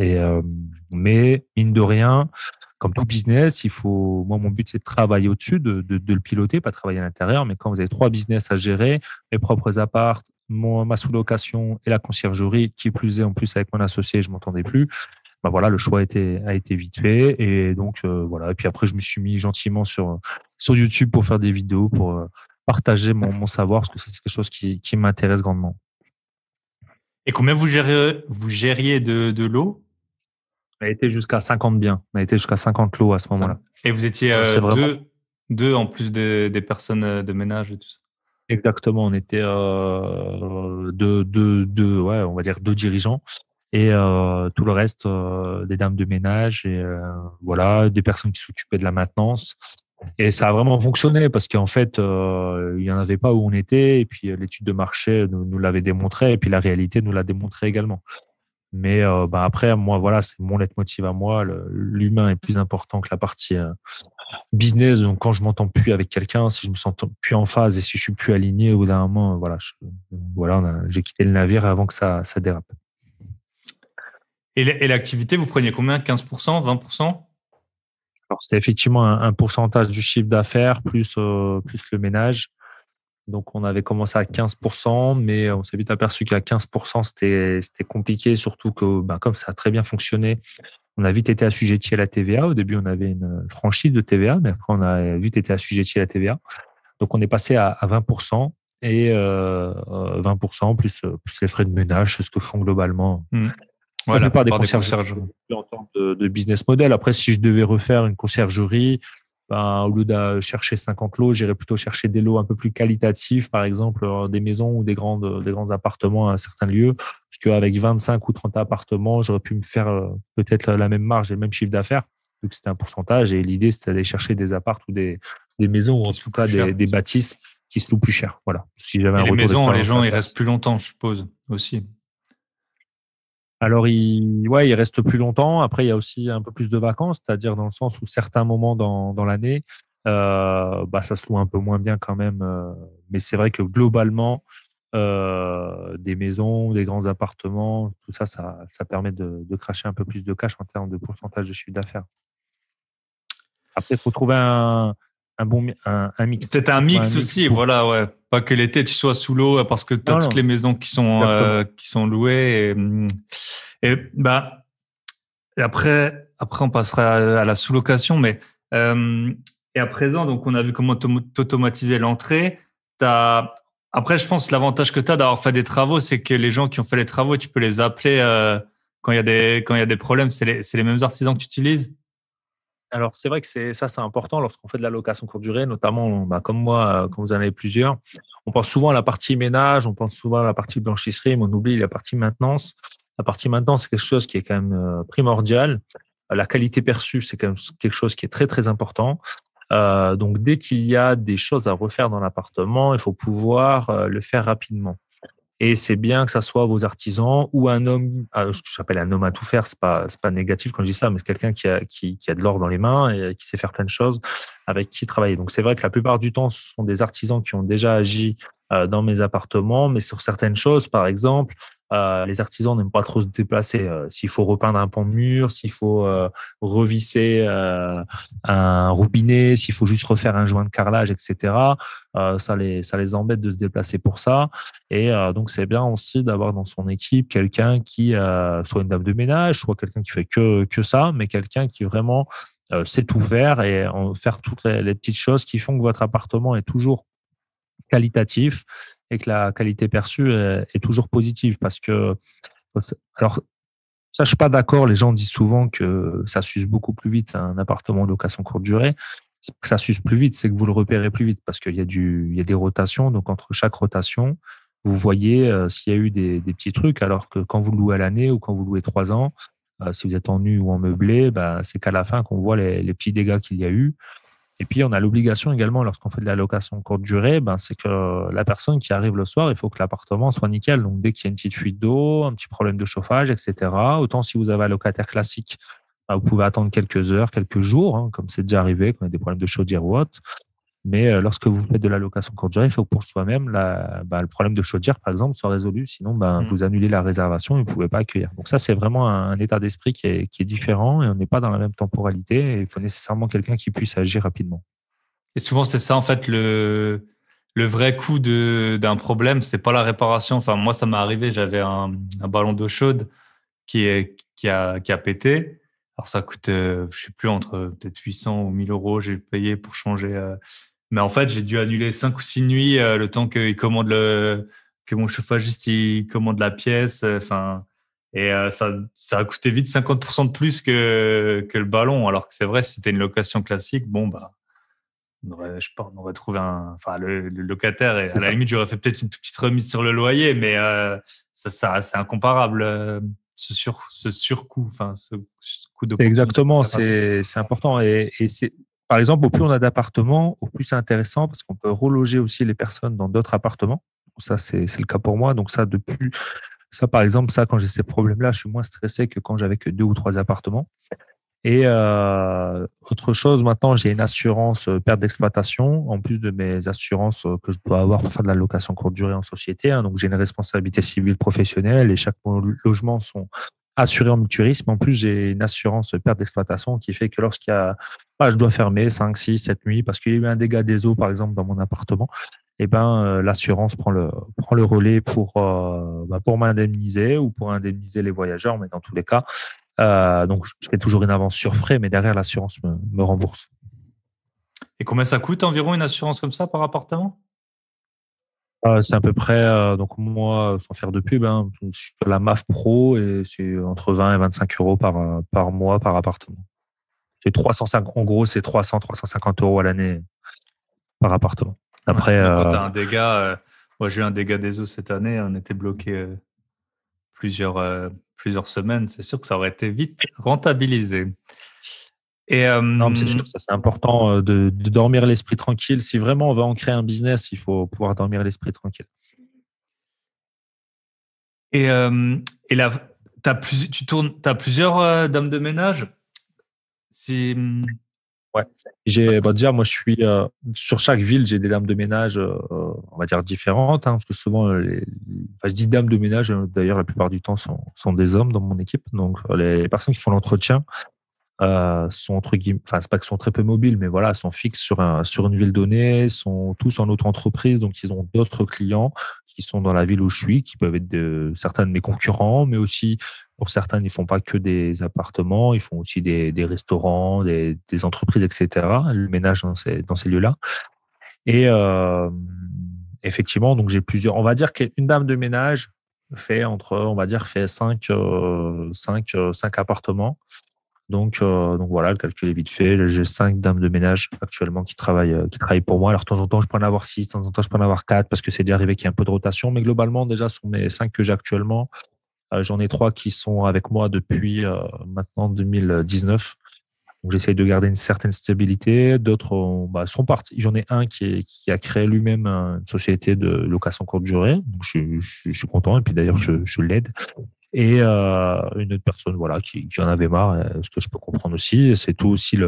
Mais mine de rien, comme tout business, moi, mon but, c'est de travailler au-dessus, de le piloter, pas travailler à l'intérieur. Mais quand vous avez 3 business à gérer, mes propres apparts, ma sous-location et la conciergerie, qui plus est en plus avec mon associé, je m'entendais plus. Voilà, le choix a été vite fait. Et donc, voilà. Et puis après, je me suis mis gentiment sur YouTube pour faire des vidéos, pour partager mon savoir, parce que c'est quelque chose qui m'intéresse grandement. Et combien vous gériez de l'eau? On a été jusqu'à 50 biens. On a été jusqu'à 50 lots à ce moment-là. Et vous étiez C'est vraiment deux en plus des personnes de ménage et tout ça. exactement. On était ouais, on va dire 2 dirigeants et tout le reste des dames de ménage et voilà, des personnes qui s'occupaient de la maintenance. Et ça a vraiment fonctionné parce qu'en fait, il n'y en avait pas où on était. Et puis, l'étude de marché nous l'avait démontré. Et puis, la réalité nous l'a démontré également. Mais après, moi, voilà, c'est mon leitmotiv à moi. L'humain est plus important que la partie business. Donc, quand je m'entends plus avec quelqu'un, si je me sens plus en phase et si je suis plus aligné, au bout d'un moment, voilà, j'ai quitté le navire avant que ça dérape. Et l'activité, vous preniez combien? 15%, 20%? Alors, c'était effectivement un pourcentage du chiffre d'affaires plus le ménage. Donc, on avait commencé à 15%, mais on s'est vite aperçu qu'à 15%, c'était compliqué, surtout que comme ça a très bien fonctionné, on a vite été assujetti à la TVA. Au début, on avait une franchise de TVA, mais après, on a vite été assujetti à la TVA. Donc, on est passé à 20% et 20% plus les frais de ménage, c'est ce que font globalement Ouais, la la plupart des plupart des conciergeries concierges. en termes de business model. Après, si je devais refaire une conciergerie, au lieu de chercher 50 lots, j'irais plutôt chercher des lots un peu plus qualitatifs, par exemple des maisons ou des grands appartements à certains lieux. Parce qu'avec 25 ou 30 appartements, j'aurais pu me faire peut-être la même marge et le même chiffre d'affaires, vu que c'était un pourcentage. Et l'idée, c'était d'aller chercher des apparts ou des maisons, ou en Qui se tout loue plus cas cher. des bâtisses qui se louent plus cher. Voilà. Si j'avais un Et les retour maisons, les d'expérience gens, à ils faire. restent plus longtemps, je suppose, aussi. Alors, il reste plus longtemps. Après, il y a aussi un peu plus de vacances, c'est-à-dire dans le sens où certains moments dans l'année, ça se loue un peu moins bien quand même. Mais c'est vrai que globalement, des maisons, des grands appartements, tout ça, ça permet de cracher un peu plus de cash en termes de pourcentage de chiffre d'affaires. Après, il faut trouver un mix. Peut-être un Faut trouver mix aussi, pour. voilà, ouais. Pas que l'été, tu sois sous l'eau parce que tu as Non, toutes non, les maisons exactement. qui sont louées. Et après, on passera à la sous-location. Euh, et à présent, donc, on a vu comment t'automatiser l'entrée. Après, je pense que l'avantage que tu as d'avoir fait des travaux, c'est que les gens qui ont fait les travaux, tu peux les appeler quand il y a des problèmes. C'est les mêmes artisans que tu utilises. Alors, c'est vrai que c'est important lorsqu'on fait de la location courte durée, notamment comme moi, quand vous en avez plusieurs. On pense souvent à la partie ménage, on pense souvent à la partie blanchisserie, mais on oublie la partie maintenance. La partie maintenance, c'est quelque chose qui est quand même primordial. La qualité perçue, c'est quand même quelque chose qui est très, très important. Donc, dès qu'il y a des choses à refaire dans l'appartement, il faut pouvoir le faire rapidement. Et c'est bien que ça soit vos artisans ou un homme, ce que j'appelle un homme à tout faire, c'est pas négatif quand je dis ça, mais c'est quelqu'un qui a de l'or dans les mains et qui sait faire plein de choses avec qui travailler. Donc c'est vrai que la plupart du temps, ce sont des artisans qui ont déjà agi dans mes appartements, mais sur certaines choses, par exemple, les artisans n'aiment pas trop se déplacer. S'il faut repeindre un pan de mur, s'il faut revisser un robinet, s'il faut juste refaire un joint de carrelage, etc., ça les embête de se déplacer pour ça. Et donc, c'est bien aussi d'avoir dans son équipe quelqu'un qui, soit une dame de ménage, soit quelqu'un qui fait que ça, mais quelqu'un qui vraiment sait tout faire et faire toutes les petites choses qui font que votre appartement est toujours qualitatif et que la qualité perçue est toujours positive. Parce que, alors, ça, je suis pas d'accord. Les gens disent souvent que ça s'use beaucoup plus vite un appartement de location courte durée. C'est pas que ça s'use plus vite, c'est que vous le repérez plus vite parce il y a des rotations. Donc, entre chaque rotation, vous voyez s'il y a eu des petits trucs. Alors que quand vous le louez à l'année ou quand vous louez 3 ans, si vous êtes en nu ou en meublé, c'est qu'à la fin qu'on voit les petits dégâts qu'il y a eu. Et puis, on a l'obligation également, lorsqu'on fait de la location courte durée, c'est que la personne qui arrive le soir, il faut que l'appartement soit nickel. Donc, dès qu'il y a une petite fuite d'eau, un petit problème de chauffage, etc., autant si vous avez un locataire classique, vous pouvez attendre quelques heures, quelques jours, hein, comme c'est déjà arrivé, quand il y a des problèmes de chaudière ou autre. Mais lorsque vous faites de la location courte durée, il faut que pour soi-même, le problème de chaudière, par exemple, soit résolu. Sinon, vous annulez la réservation et vous ne pouvez pas accueillir. Donc ça, c'est vraiment un état d'esprit qui est différent et on n'est pas dans la même temporalité. Et il faut nécessairement quelqu'un qui puisse agir rapidement. Et souvent, c'est ça, en fait, le vrai coût d'un problème, c'est pas la réparation. Enfin, moi, ça m'est arrivé, j'avais un ballon d'eau chaude qui a pété. Alors, ça coûte, je sais plus, entre peut-être 800 ou 1000 euros, j'ai payé pour changer. Mais en fait, j'ai dû annuler 5 ou 6 nuits, le temps que mon chauffagiste, il commande la pièce. Enfin, ça a coûté vite 50% de plus que le ballon. Alors que c'est vrai, si c'était une location classique, bon, je sais pas, on aurait trouvé enfin, le locataire, et à C'est la ça. limite, j'aurais fait peut-être une toute petite remise sur le loyer, mais c'est incomparable, ce surcoût, enfin, ce coût d'opportunité. Exactement, c'est important. Et c'est, par exemple, au plus on a d'appartements, au plus c'est intéressant parce qu'on peut reloger aussi les personnes dans d'autres appartements. Ça, c'est le cas pour moi. Donc ça, par exemple, quand j'ai ces problèmes-là, je suis moins stressé que quand j'avais que 2 ou 3 appartements. Et autre chose, maintenant, j'ai une assurance perte d'exploitation, en plus de mes assurances que je dois avoir pour faire de la location courte durée en société, hein. Donc, j'ai une responsabilité civile professionnelle et chaque logement sont assurés en mutualisme. En plus, j'ai une assurance perte d'exploitation qui fait que lorsqu'il y a, je dois fermer 5, 6, 7 nuits parce qu'il y a eu un dégât des eaux, par exemple, dans mon appartement. l'assurance prend le relais pour m'indemniser ou pour indemniser les voyageurs, mais dans tous les cas, donc je fais toujours une avance sur frais, mais derrière l'assurance me rembourse. Et combien ça coûte environ une assurance comme ça par appartement? C'est à peu près, donc moi, sans faire de pub, hein, je suis sur la MAF Pro et c'est entre 20 et 25 euros par mois par appartement. C'est 305, en gros, c'est 300, 350 € à l'année par appartement. Ouais. Après, Donc quand tu as un dégât, moi j'ai eu un dégât des eaux cette année, on était bloqué plusieurs, plusieurs semaines, c'est sûr que ça aurait été vite rentabilisé. Et non, mais c'est sûr, ça c'est important de dormir l'esprit tranquille. Si vraiment on va en créer un business, il faut pouvoir dormir l'esprit tranquille. et, euh, et là, t'as plusieurs dames de ménage. Si, Ouais. parce que Déjà, moi, je suis sur chaque ville, j'ai des dames de ménage, on va dire différentes, hein, parce que souvent, enfin, je dis dames de ménage, d'ailleurs, la plupart du temps, sont des hommes dans mon équipe. Donc, les personnes qui font l'entretien sont entre guillemets, enfin, c'est pas qu'ils sont très peu mobiles, mais voilà, sont fixes sur une ville donnée, sont tous en auto-entreprise, donc ils ont d'autres clients qui sont dans la ville où je suis, qui peuvent être certains de mes concurrents, mais aussi pour certains, ils font pas que des appartements, ils font aussi des restaurants, des entreprises, etc. Le ménage dans ces lieux-là. Et effectivement, donc j'ai plusieurs. On va dire qu'une dame de ménage fait cinq appartements. Donc voilà, le calcul est vite fait. J'ai 5 dames de ménage actuellement qui travaillent pour moi. Alors, de temps en temps, je peux en avoir 6, de temps en temps, je peux en avoir 4 parce que c'est déjà arrivé qu'il y ait un peu de rotation. Mais globalement, déjà, sur mes 5 que j'ai actuellement, j'en ai 3 qui sont avec moi depuis maintenant 2019. Donc, j'essaye de garder une certaine stabilité. D'autres sont partis. J'en ai un qui a créé lui-même une société de location courte durée. Donc, je suis content. Et puis d'ailleurs, je l'aide. Et une autre personne voilà, qui en avait marre, ce que je peux comprendre aussi. Et c'est tout aussi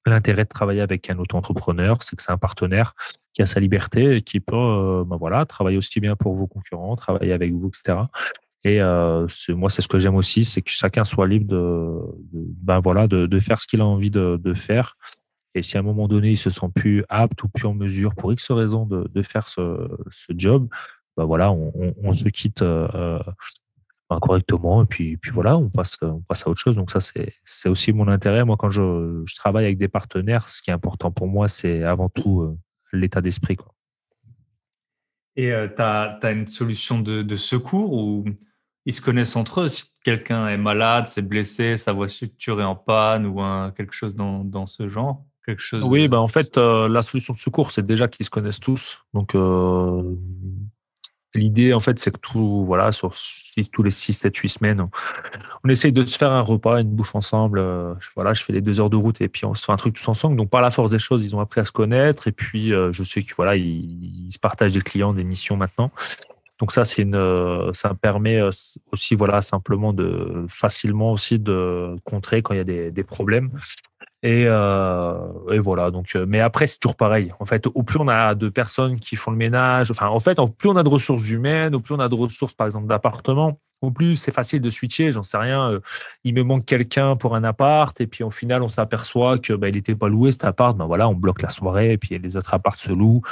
l'intérêt de travailler avec un auto-entrepreneur, c'est que c'est un partenaire qui a sa liberté et qui peut voilà, travailler aussi bien pour vos concurrents, travailler avec vous, etc. Et moi, c'est ce que j'aime aussi, c'est que chacun soit libre de faire ce qu'il a envie de faire. Et si à un moment donné, il se sent plus apte ou plus en mesure pour X raison de faire ce job, voilà, on se quitte correctement et puis voilà, on passe à autre chose. Donc ça, c'est aussi mon intérêt. Moi, quand je travaille avec des partenaires, ce qui est important pour moi, c'est avant tout l'état d'esprit, quoi. Et t'as une solution de secours ou ils se connaissent entre eux? Si quelqu'un est malade, s'est blessé, sa voiture est en panne ou quelque chose dans ce genre, quelque chose Oui, de. en fait, la solution de secours, c'est déjà qu'ils se connaissent tous. Donc, l'idée, en fait, c'est que voilà, tous les 6 7 8 semaines, on essaye de se faire un repas, une bouffe ensemble. Voilà, je fais les 2 heures de route et puis on se fait un truc tous ensemble. Donc, par la force des choses, ils ont appris à se connaître. Et puis, je sais que voilà, ils se partagent des clients, des missions maintenant. Donc ça, ça permet aussi, voilà, simplement facilement aussi de contrer quand il y a des problèmes. Et voilà. Donc, mais après, c'est toujours pareil. En fait, au plus on a de personnes qui font le ménage, enfin, en fait, au plus on a de ressources humaines, au plus on a de ressources, par exemple, d'appartements, au plus c'est facile de switcher. J'en sais rien. Il me manque quelqu'un pour un appart, et puis au final, on s'aperçoit que il n'était pas loué cet appart. Voilà, on bloque la soirée, et puis les autres apparts se louent.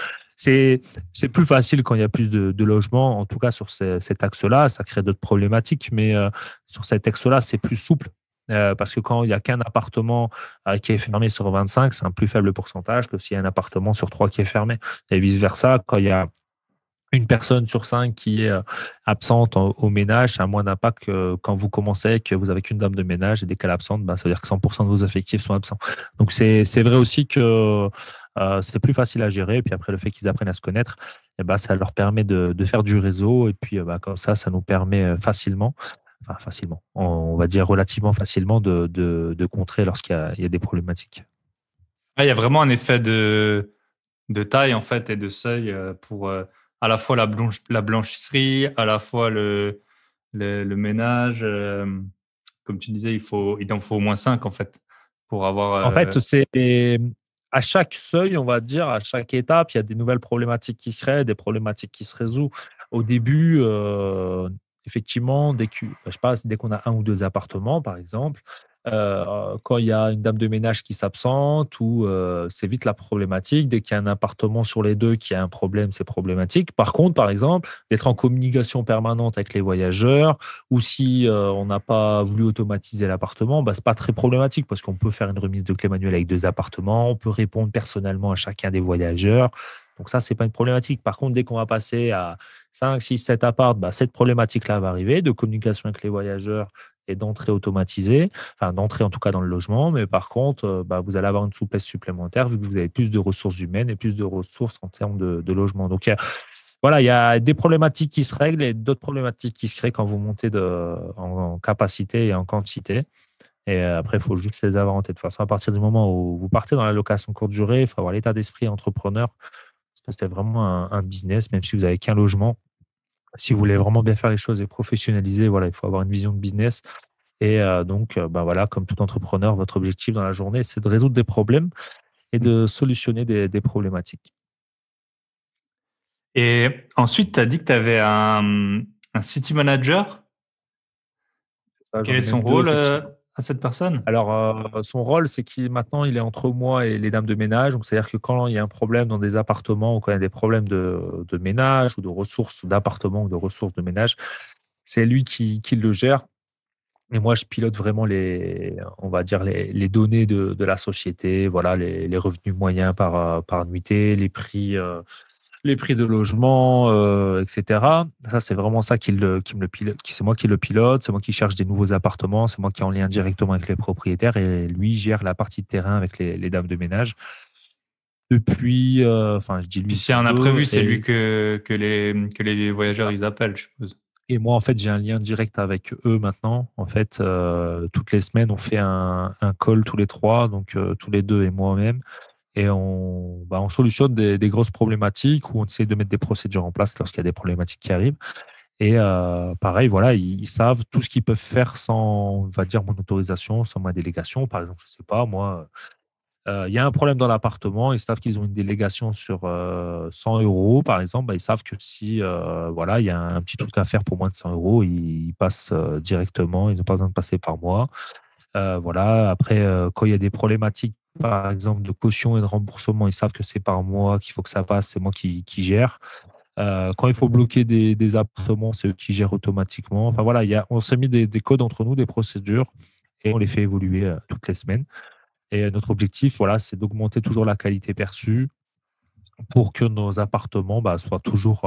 C'est c'est plus facile quand il y a plus de logements. En tout cas, sur cet axe-là, ça crée d'autres problématiques, mais sur cet axe-là, c'est plus souple. Parce que quand il n'y a qu'un appartement qui est fermé sur 25, c'est un plus faible pourcentage que s'il y a un appartement sur 3 qui est fermé. Et vice-versa, quand il y a une personne sur 5 qui est absente au ménage, ça a moins d'impact que quand vous commencez, que vous avez qu'une dame de ménage et dès qu'elle est absente, ça veut dire que 100% de vos effectifs sont absents. Donc c'est vrai aussi que c'est plus facile à gérer. Et puis après, le fait qu'ils apprennent à se connaître, ça leur permet de faire du réseau. Et puis comme ça nous permet facilement, on va dire relativement facilement de contrer il y a des problématiques. Ah, il y a vraiment un effet de taille en fait et de seuil pour à la fois la blanchisserie, à la fois le ménage. Comme tu disais, il en faut au moins 5 en fait pour avoir. En fait, c'est à chaque seuil, on va dire, à chaque étape, il y a des nouvelles problématiques qui se créent, des problématiques qui se résolvent. Au début, effectivement, je sais pas, dès qu'on a un ou deux appartements, par exemple, Quand il y a une dame de ménage qui s'absente, ou c'est vite la problématique. Dès qu'il y a un appartement sur les deux qui a un problème, c'est problématique. Par contre, par exemple, d'être en communication permanente avec les voyageurs, ou si on n'a pas voulu automatiser l'appartement, bah, c'est pas très problématique parce qu'on peut faire une remise de clé manuelle avec deux appartements, on peut répondre personnellement à chacun des voyageurs. Donc ça, c'est pas une problématique. Par contre, dès qu'on va passer à 5, 6, 7 apparts, bah, cette problématique-là va arriver de communication avec les voyageurs et d'entrée automatisée, enfin d'entrer en tout cas dans le logement, mais par contre, bah, vous allez avoir une souplesse supplémentaire vu que vous avez plus de ressources humaines et plus de ressources en termes de logement. Donc voilà, il y a des problématiques qui se règlent et d'autres problématiques qui se créent quand vous montez en capacité et en quantité. Et après, il faut juste les avoir en tête. De toute façon, à partir du moment où vous partez dans la location courte durée, il faut avoir l'état d'esprit entrepreneur. Parce que c'est vraiment un business, même si vous avez qu'un logement. Si vous voulez vraiment bien faire les choses et professionnaliser, voilà, il faut avoir une vision de business. Et donc, bah voilà, comme tout entrepreneur, votre objectif dans la journée, c'est de résoudre des problèmes et de solutionner des problématiques. Et ensuite, tu as dit que tu avais un city manager. Ça, Quel j'en est ai son même deux, rôle effectivement. à cette personne? Alors, son rôle, c'est qu'il maintenant, il est entre moi et les dames de ménage. Donc, c'est-à-dire que quand il y a un problème dans des appartements ou quand il y a des problèmes de ménage ou de ressources d'appartements ou de ressources de ménage, c'est lui qui le gère. Et moi, je pilote vraiment on va dire les données de la société, voilà, les revenus moyens par nuitée, les prix de logement, etc. Ça, c'est vraiment ça qui me le pilote, c'est moi qui le pilote, c'est moi qui cherche des nouveaux appartements, c'est moi qui est en lien directement avec les propriétaires et lui gère la partie de terrain avec les dames de ménage. Depuis, enfin, je dis Puis lui, s'il y a c'est un imprévu, eux. c'est lui que les voyageurs ils appellent, je suppose. Et moi, en fait, j'ai un lien direct avec eux maintenant. En fait, toutes les semaines, on fait un call tous les trois, donc tous les deux et moi-même. Et on solutionne des grosses problématiques ou on essaie de mettre des procédures en place lorsqu'il y a des problématiques qui arrivent. Et pareil, voilà, ils savent tout ce qu'ils peuvent faire sans, on va dire, mon autorisation, sans ma délégation. Par exemple, je sais pas, moi, il y a un problème dans l'appartement, ils savent qu'ils ont une délégation sur 100 euros, par exemple, bah, ils savent que si voilà, il y a un petit truc à faire pour moins de 100 euros, ils passent directement, ils n'ont pas besoin de passer par moi. Voilà. Après, quand il y a des problématiques, par exemple, de caution et de remboursement, ils savent que c'est par moi qu'il faut que ça passe, c'est moi qui gère. Quand il faut bloquer des appartements, c'est eux qui gèrent automatiquement. Enfin voilà, on s'est mis des codes entre nous, des procédures, et on les fait évoluer toutes les semaines. Et notre objectif, voilà, c'est d'augmenter toujours la qualité perçue pour que nos appartements bah, soient toujours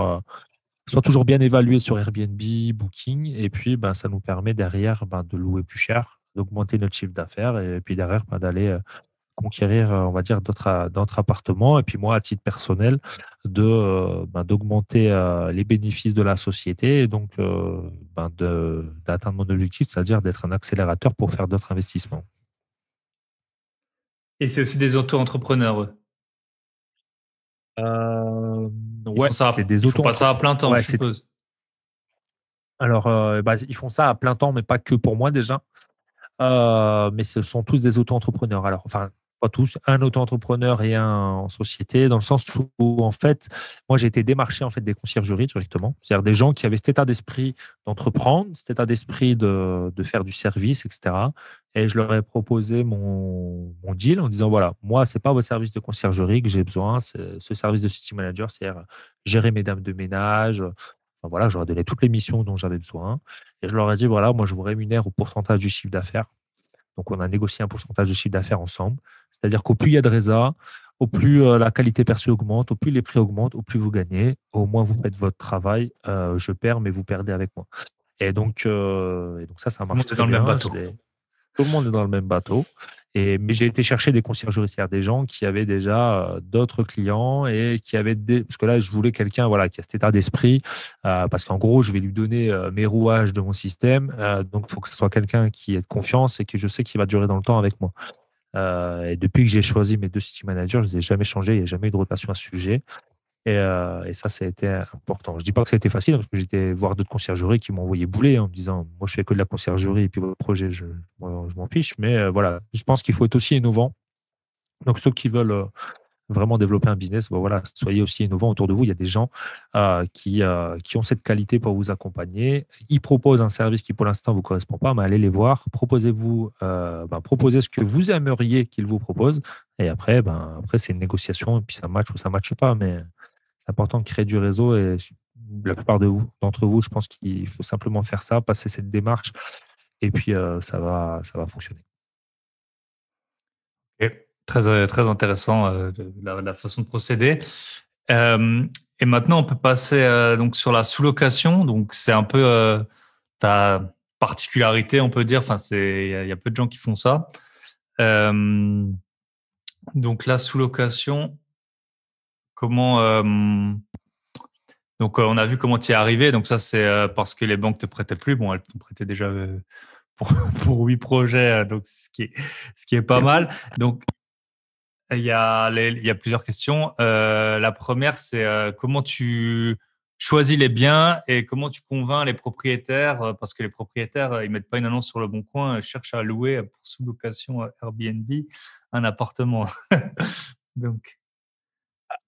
bien évalués sur Airbnb, Booking. Et puis, bah, ça nous permet derrière bah, de louer plus cher, d'augmenter notre chiffre d'affaires et puis derrière bah, d'aller conquérir, on va dire, d'autres appartements. Et puis moi, à titre personnel, d'augmenter les bénéfices de la société et donc d'atteindre mon objectif, c'est-à-dire d'être un accélérateur pour faire d'autres investissements. Et c'est aussi des auto-entrepreneurs, eux. Euh, Ils font ouais, c'est ça, des ils font pas ça à auto-entrepreneurs. plein temps, Ouais, je suppose. alors, bah, ils font ça à plein temps, mais pas que pour moi déjà. Mais ce sont tous des auto-entrepreneurs. Alors, enfin, pas tous, un auto-entrepreneur et un en société, dans le sens où, en fait, moi, j'ai été démarché en fait des conciergeries directement. C'est-à-dire des gens qui avaient cet état d'esprit d'entreprendre, cet état d'esprit de faire du service, etc. Et je leur ai proposé mon deal en disant, voilà, moi, c'est pas vos services de conciergerie que j'ai besoin, c'est ce service de city manager, c'est-à-dire gérer mes dames de ménage. Enfin, voilà, je leur ai donné toutes les missions dont j'avais besoin. Et je leur ai dit, voilà, moi, je vous rémunère au pourcentage du chiffre d'affaires. Donc, on a négocié un pourcentage de chiffre d'affaires ensemble. C'est-à-dire qu'au plus il y a de résa, au plus la qualité perçue augmente, au plus les prix augmentent, au plus vous gagnez, au moins vous faites votre travail. Je perds, mais vous perdez avec moi. Et donc ça Tout le marche monde est très dans le même bien. bateau. Tout le monde est dans le même bateau. Mais j'ai été chercher des conciergeries, c'est-à-dire des gens qui avaient déjà d'autres clients et qui avaient des. Parce que là, je voulais quelqu'un voilà, qui a cet état d'esprit, parce qu'en gros, je vais lui donner mes rouages de mon système. Donc, il faut que ce soit quelqu'un qui ait de confiance et que je sais qu'il va durer dans le temps avec moi. Et depuis que j'ai choisi mes deux city managers, je ne les ai jamais changés, il n'y a jamais eu de rotation à ce sujet. Et ça a été important. Je dis pas que ça a été facile, hein, parce que j'étais voir d'autres conciergeries qui m'ont envoyé bouler en me disant, moi je fais que de la conciergerie et puis votre projet, moi, je m'en fiche. Mais voilà, je pense qu'il faut être aussi innovant. Donc ceux qui veulent vraiment développer un business, voilà, soyez aussi innovants autour de vous. Il y a des gens qui ont cette qualité pour vous accompagner. Ils proposent un service qui, pour l'instant, ne vous correspond pas, mais allez les voir. Proposez ce que vous aimeriez qu'ils vous proposent. Et après c'est une négociation, et puis ça match ou ça ne matche pas. Mais c'est important de créer du réseau et la plupart d'entre vous, je pense qu'il faut simplement faire ça, passer cette démarche et puis ça va fonctionner. Ok. Très intéressant la façon de procéder. Et maintenant, on peut passer donc sur la sous-location. Donc, c'est un peu ta particularité, on peut dire. Enfin, il y a peu de gens qui font ça. Euh, donc, la sous-location, comment donc on a vu comment tu y es arrivé. Donc ça, c'est parce que les banques te prêtaient plus. Bon, elles t'ont prêté déjà pour pour 8 projets, donc ce qui est pas mal. Donc il y a plusieurs questions. La première, c'est comment tu choisis les biens et comment tu convaincs les propriétaires, parce que les propriétaires, ils mettent pas une annonce sur le Bon Coin, ils cherchent à louer pour sous-location Airbnb un appartement. Donc,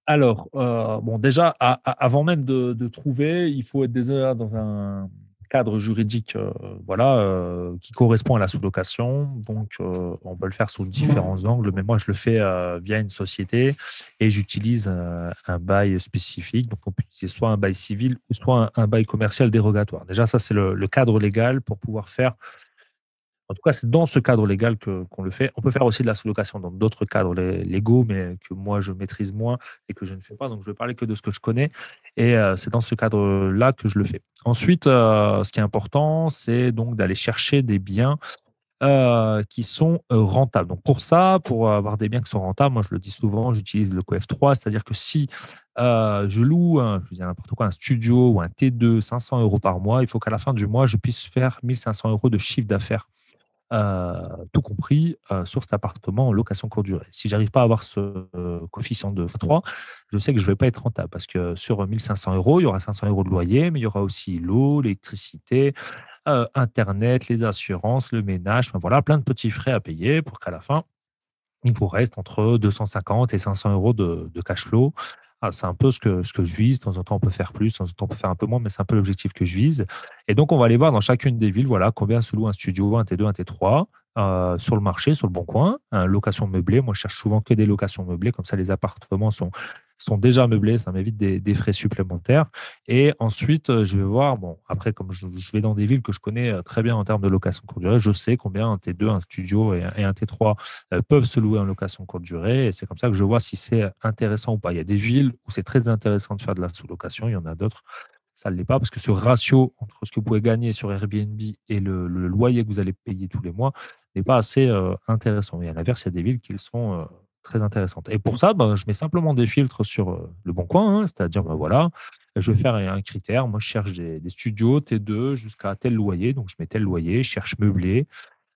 Alors, bon, déjà, avant même de trouver, il faut être déjà dans un cadre juridique voilà, qui correspond à la sous-location. Donc, on peut le faire sous différents angles, mais moi, je le fais via une société et j'utilise un bail spécifique. Donc, on peut utiliser soit un bail civil ou soit un bail commercial dérogatoire. Déjà, ça, c'est le cadre légal pour pouvoir faire. En tout cas, c'est dans ce cadre légal qu'on le fait. On peut faire aussi de la sous-location dans d'autres cadres légaux, mais que moi, je maîtrise moins et que je ne fais pas. Donc, je vais parler que de ce que je connais. Et c'est dans ce cadre-là que je le fais. Ensuite, ce qui est important, c'est donc d'aller chercher des biens qui sont rentables. Donc, pour ça, pour avoir des biens qui sont rentables, moi, je le dis souvent, j'utilise le COF3, c'est-à-dire que si je loue, je veux dire n'importe quoi, un studio ou un T2, 500 euros par mois, il faut qu'à la fin du mois, je puisse faire 1500 euros de chiffre d'affaires tout compris, sur cet appartement en location courte durée. Si j'arrive pas à avoir ce coefficient de 3, je sais que je vais pas être rentable parce que sur 1500 euros, il y aura 500 euros de loyer, mais il y aura aussi l'eau, l'électricité, internet, les assurances, le ménage, enfin voilà, plein de petits frais à payer pour qu'à la fin, il vous reste entre 250 et 500 euros de cash flow. C'est un peu ce que je vise. De temps en temps, on peut faire plus, de temps en temps, on peut faire un peu moins, mais c'est un peu l'objectif que je vise. Et donc, on va aller voir dans chacune des villes, voilà, combien se loue un studio, un T2, un T3, sur le marché, sur le Bon Coin, location meublée. Moi, je cherche souvent que des locations meublées, comme ça, les appartements sont déjà meublés, ça m'évite des frais supplémentaires. Et ensuite, je vais voir, bon, après, comme je vais dans des villes que je connais très bien en termes de location courte durée, je sais combien un T2, un studio et un T3 peuvent se louer en location courte durée. Et c'est comme ça que je vois si c'est intéressant ou pas. Il y a des villes où c'est très intéressant de faire de la sous-location. Il y en a d'autres, ça ne l'est pas parce que ce ratio entre ce que vous pouvez gagner sur Airbnb et le loyer que vous allez payer tous les mois n'est pas assez intéressant. Et à l'inverse, il y a des villes qui sont très intéressantes. Et pour ça, je mets simplement des filtres sur le Bon Coin, hein, c'est-à-dire, voilà, je vais faire un critère. Moi, je cherche des studios T2 jusqu'à tel loyer. Donc, je mets tel loyer, je cherche meublé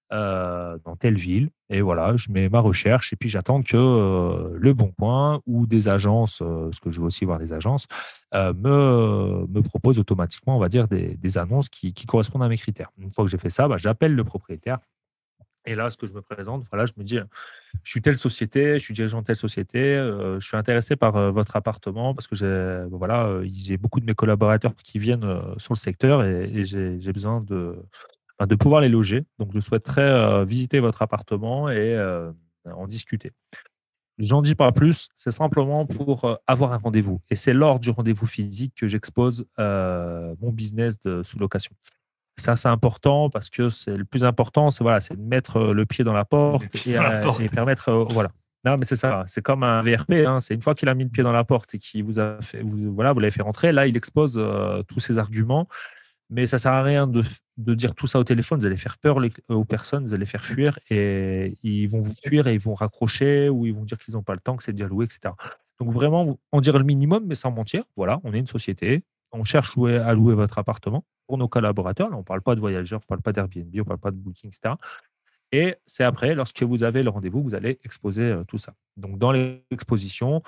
dans telle ville. Et voilà, je mets ma recherche et puis j'attends que Le Bon Coin ou des agences, parce que je veux aussi voir des agences, me proposent automatiquement, on va dire, des annonces qui correspondent à mes critères. Une fois que j'ai fait ça, j'appelle le propriétaire. Et là, ce que je me présente, voilà, je me dis, je suis telle société, je suis dirigeant de telle société, je suis intéressé par votre appartement parce que j'ai beaucoup de mes collaborateurs qui viennent sur le secteur et j'ai besoin de pouvoir les loger. Donc, je souhaiterais visiter votre appartement et en discuter. J'en dis pas plus, c'est simplement pour avoir un rendez-vous. Et c'est lors du rendez-vous physique que j'expose mon business de sous-location. Ça, c'est important parce que c'est le plus important, c'est de mettre le pied dans la porte dans la et porte. permettre, voilà. Non, mais c'est ça. C'est comme un VRP, hein. C'est une fois qu'il a mis le pied dans la porte et qu'il vous a fait, voilà, vous l'avez fait rentrer. Là, il expose tous ses arguments. Mais ça sert à rien de dire tout ça au téléphone. Vous allez faire peur aux personnes, vous allez faire fuir et ils vont vous fuir et ils vont raccrocher ou ils vont dire qu'ils n'ont pas le temps, que c'est déjà loué, etc. Donc vraiment, on dirait le minimum, mais sans mentir. Voilà, on est une société. On cherche à louer votre appartement pour nos collaborateurs. Là, on ne parle pas de voyageurs, on ne parle pas d'Airbnb, on ne parle pas de Booking, etc. Et c'est après, lorsque vous avez le rendez-vous, vous allez exposer tout ça. Donc, dans l'exposition,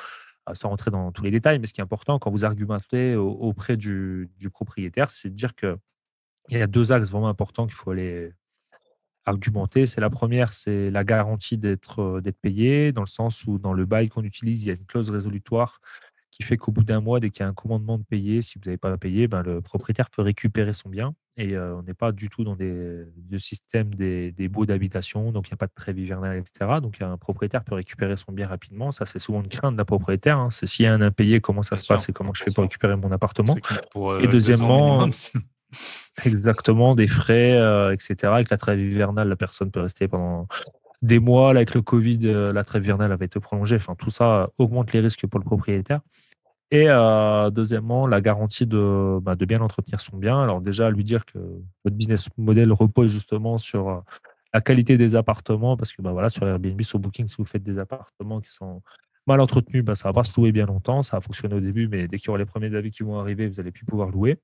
sans rentrer dans tous les détails, mais ce qui est important quand vous argumentez auprès du propriétaire, c'est de dire qu'il y a deux axes vraiment importants qu'il faut aller argumenter. C'est la première, c'est la garantie d'être payé, dans le sens où dans le bail qu'on utilise, il y a une clause résolutoire qui fait qu'au bout d'un mois, dès qu'il y a un commandement de payer, si vous n'avez pas payé, ben, le propriétaire peut récupérer son bien. Et on n'est pas du tout dans le système des baux d'habitation, donc il n'y a pas de trêve hivernale, etc. Donc un propriétaire peut récupérer son bien rapidement. Ça, c'est souvent une crainte d'un propriétaire, hein. C'est s'il y a un impayé, comment ça Bien se passe sûr, et comment je bien fais pour sûr. récupérer mon appartement. Ceux qui pour Et 2 ans deuxièmement, minimum. exactement, des frais, etc. Avec la trêve hivernale, la personne peut rester pendant des mois. Là, avec le Covid, la trêve hivernale avait été prolongée. Enfin, tout ça augmente les risques pour le propriétaire. Et deuxièmement, la garantie de bien entretenir son bien. Alors déjà, lui dire que votre business model repose justement sur la qualité des appartements, parce que voilà, sur Airbnb, sur Booking, si vous faites des appartements qui sont mal entretenus, ça ne va pas se louer bien longtemps. Ça va fonctionner au début, mais dès qu'il y aura les premiers avis qui vont arriver, vous n'allez plus pouvoir louer.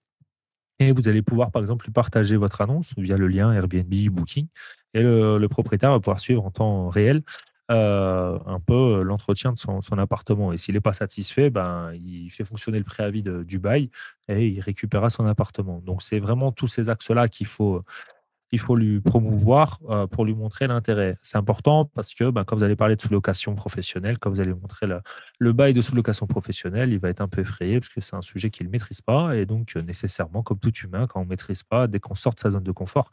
Et vous allez pouvoir, par exemple, partager votre annonce via le lien Airbnb, Booking, et le propriétaire va pouvoir suivre en temps réel un peu l'entretien de son appartement. Et s'il n'est pas satisfait, ben, il fait fonctionner le préavis du bail et il récupérera son appartement. Donc, c'est vraiment tous ces axes-là qu'il faut lui promouvoir pour lui montrer l'intérêt. C'est important parce que quand vous allez parler de sous-location professionnelle, quand vous allez montrer le bail de sous-location professionnelle, il va être un peu effrayé parce que c'est un sujet qu'il ne maîtrise pas. Et donc, nécessairement, comme tout humain, quand on ne maîtrise pas, dès qu'on sort de sa zone de confort,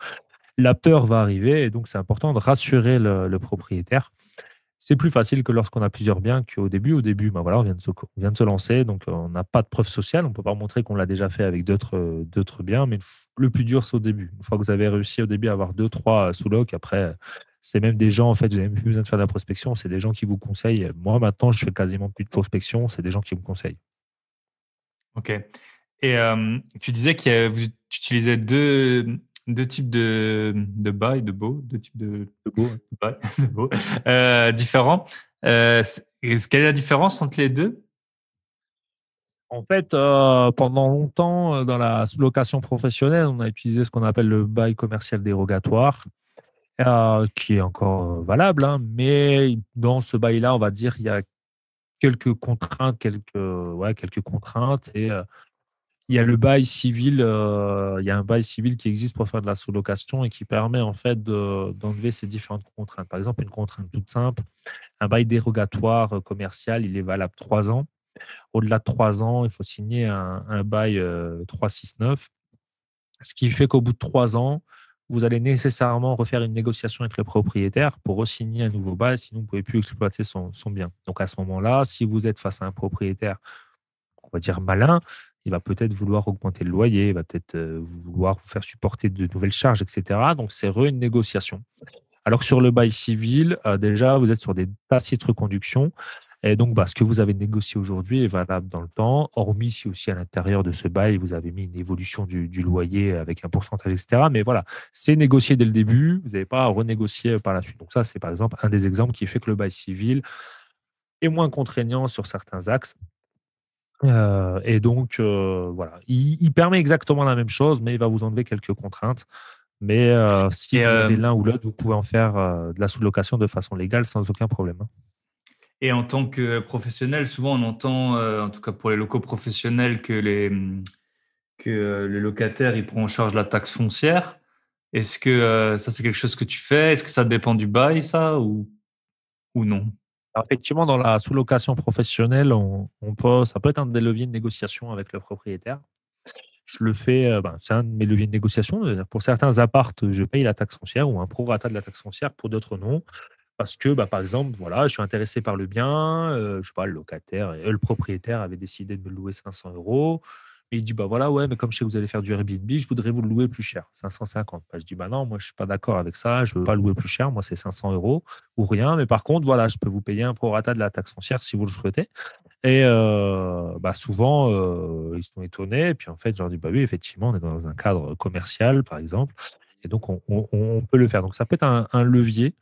la peur va arriver. Et donc, c'est important de rassurer le propriétaire. C'est plus facile que lorsqu'on a plusieurs biens qu'au début. Au début, voilà, on vient de se lancer, donc on n'a pas de preuve sociale. On ne peut pas montrer qu'on l'a déjà fait avec d'autres biens, mais le plus dur, c'est au début. Une fois que vous avez réussi au début à avoir deux, trois sous-locs, après, c'est même des gens, en fait, vous n'avez même plus besoin de faire de la prospection, c'est des gens qui vous conseillent. Moi, maintenant, je fais quasiment plus de prospection, c'est des gens qui me conseillent. Ok. Et tu disais tu utilisais deux types de bail, de baux, deux types de C'est beau, hein. bail, de baux, différents. Quelle est la différence entre les deux? En fait, pendant longtemps, dans la location professionnelle, on a utilisé ce qu'on appelle le bail commercial dérogatoire, qui est encore valable, hein, mais dans ce bail-là, on va dire il y a quelques contraintes, quelques contraintes. Et il y a le bail civil, il y a un bail civil qui existe pour faire de la sous-location et qui permet en fait d'enlever ces différentes contraintes. Par exemple, une contrainte toute simple, un bail dérogatoire commercial, il est valable 3 ans. Au-delà de 3 ans, il faut signer un bail 369, ce qui fait qu'au bout de 3 ans, vous allez nécessairement refaire une négociation avec le propriétaire pour re-signer un nouveau bail, sinon vous ne pouvez plus exploiter son bien. Donc à ce moment-là, si vous êtes face à un propriétaire, on va dire malin, il va peut-être vouloir augmenter le loyer, il va peut-être vouloir vous faire supporter de nouvelles charges, etc. Donc c'est une négociation. Alors que sur le bail civil, déjà, vous êtes sur des papiers de reconduction. Et donc, ce que vous avez négocié aujourd'hui est valable dans le temps, hormis si aussi à l'intérieur de ce bail, vous avez mis une évolution du loyer avec un pourcentage, etc. Mais voilà, c'est négocié dès le début, vous n'avez pas à renégocier par la suite. Donc ça, c'est par exemple un des exemples qui fait que le bail civil est moins contraignant sur certains axes. Et donc, voilà, il permet exactement la même chose, mais il va vous enlever quelques contraintes. Mais si Et, vous avez l'un ou l'autre, vous pouvez en faire de la sous-location de façon légale sans aucun problème, hein. et en tant que professionnel, souvent on entend, en tout cas pour les locaux professionnels, que le locataire il prend en charge la taxe foncière. Est-ce que ça c'est quelque chose que tu fais? Est-ce que ça dépend du bail, ça, ou non? Alors, effectivement, dans la sous-location professionnelle, ça peut être un des leviers de négociation avec le propriétaire. Je le fais, c'est un de mes leviers de négociation. Pour certains appartes, je paye la taxe foncière ou un prorata de la taxe foncière, pour d'autres non. Parce que, par exemple, voilà, je suis intéressé par le bien, je sais pas, le propriétaire avait décidé de me louer 500 euros. Et il dit, voilà, ouais, mais comme je sais que vous allez faire du Airbnb, je voudrais vous le louer plus cher, 550. Je dis, non, moi, je suis pas d'accord avec ça, je veux pas louer plus cher, moi, c'est 500 euros ou rien. Mais par contre, voilà, je peux vous payer un prorata de la taxe foncière si vous le souhaitez. Et souvent, ils sont étonnés. Et puis, en fait, je leur dis, oui, effectivement, on est dans un cadre commercial, par exemple. Et donc, on peut le faire. Donc, ça peut être un levier.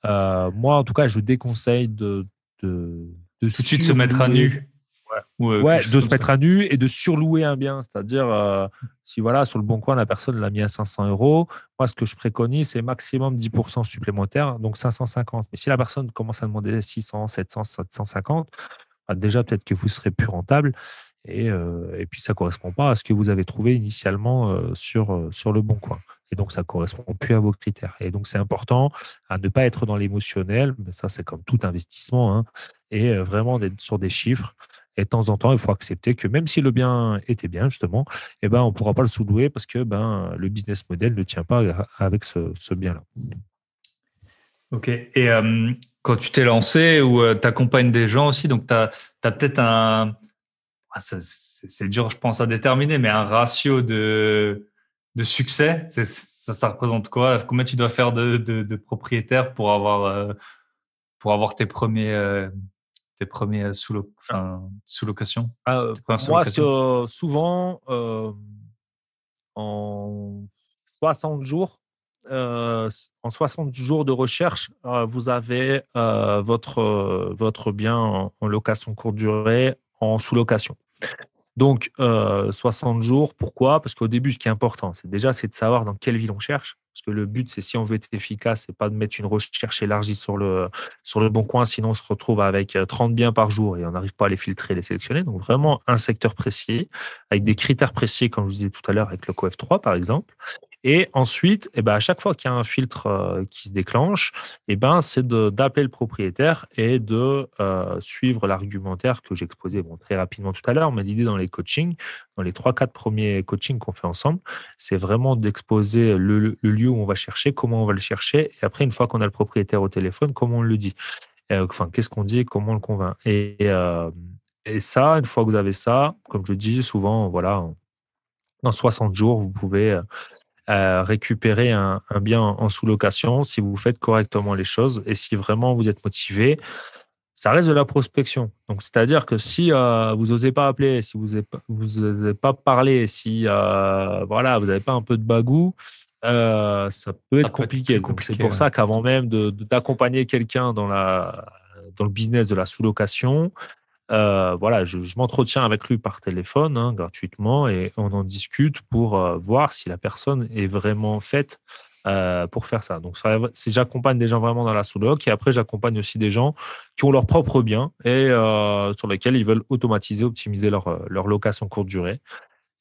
Moi, en tout cas, je déconseille de Tout de suite se mettre à surlouer. nu Ouais. ou quelque Ouais, chose de se comme ça? mettre à nu et de surlouer un bien. C'est-à-dire, si voilà, sur le bon coin, la personne l'a mis à 500 euros, moi, ce que je préconise, c'est maximum 10% supplémentaire, donc 550. Mais si la personne commence à demander 600, 700, 750, déjà, peut-être que vous serez plus rentable. Et puis, ça ne correspond pas à ce que vous avez trouvé initialement sur le bon coin. Et donc, ça ne correspond plus à vos critères. Et donc, c'est important à ne pas être dans l'émotionnel, mais ça, c'est comme tout investissement, hein, et vraiment d'être sur des chiffres. Et de temps en temps, il faut accepter que même si le bien était bien, justement, eh ben, on ne pourra pas le sous-louer parce que le business model ne tient pas avec ce bien-là. Ok. Et quand tu t'es lancé ou tu accompagnes des gens aussi, donc tu as peut-être c'est dur, je pense, à déterminer, mais un ratio de succès, ça représente quoi? Combien tu dois faire de propriétaires pour avoir tes premiers sous-location, tes premières Moi, ce sous-locations? que souvent, en 60 jours, en 60 jours de recherche, vous avez votre bien en location courte durée, en sous-location. Donc, 60 jours, pourquoi? Parce qu'au début, ce qui est important, c'est de savoir dans quelle ville on cherche. Parce que le but, c'est si on veut être efficace, c'est pas de mettre une recherche élargie sur le bon coin, sinon on se retrouve avec 30 biens par jour et on n'arrive pas à les filtrer, les sélectionner. Donc, vraiment un secteur précis, avec des critères précis, comme je vous disais tout à l'heure, avec le COF3, par exemple. Et ensuite, eh ben, à chaque fois qu'il y a un filtre qui se déclenche, eh ben, d'appeler le propriétaire et de suivre l'argumentaire que j'exposais très rapidement tout à l'heure. Mais l'idée dans les coachings, dans les 3-4 premiers coachings qu'on fait ensemble, c'est vraiment d'exposer le lieu où on va chercher, comment on va le chercher. Et après, une fois qu'on a le propriétaire au téléphone, comment on le dit. Enfin, qu'est-ce qu'on dit et comment on le convainc. Et ça, une fois que vous avez ça, comme je dis souvent, voilà, en 60 jours, vous pouvez récupérer un bien en sous-location si vous faites correctement les choses et si vraiment vous êtes motivé. Ça reste de la prospection. Donc, c'est-à-dire que si vous n'osez pas appeler, si vous osez pas parler, si voilà, vous n'avez pas un peu de bagou, ça peut Ça être peut être compliqué. plus Donc, c'est compliqué, pour ouais. ça qu'avant même d'accompagner quelqu'un dans le business de la sous-location, voilà, je m'entretiens avec lui par téléphone, hein, gratuitement, et on en discute pour voir si la personne est vraiment faite pour faire ça. Donc, j'accompagne des gens vraiment dans la sous-loc, et après, j'accompagne aussi des gens qui ont leur propre bien et sur lesquels ils veulent automatiser, optimiser leur location courte durée.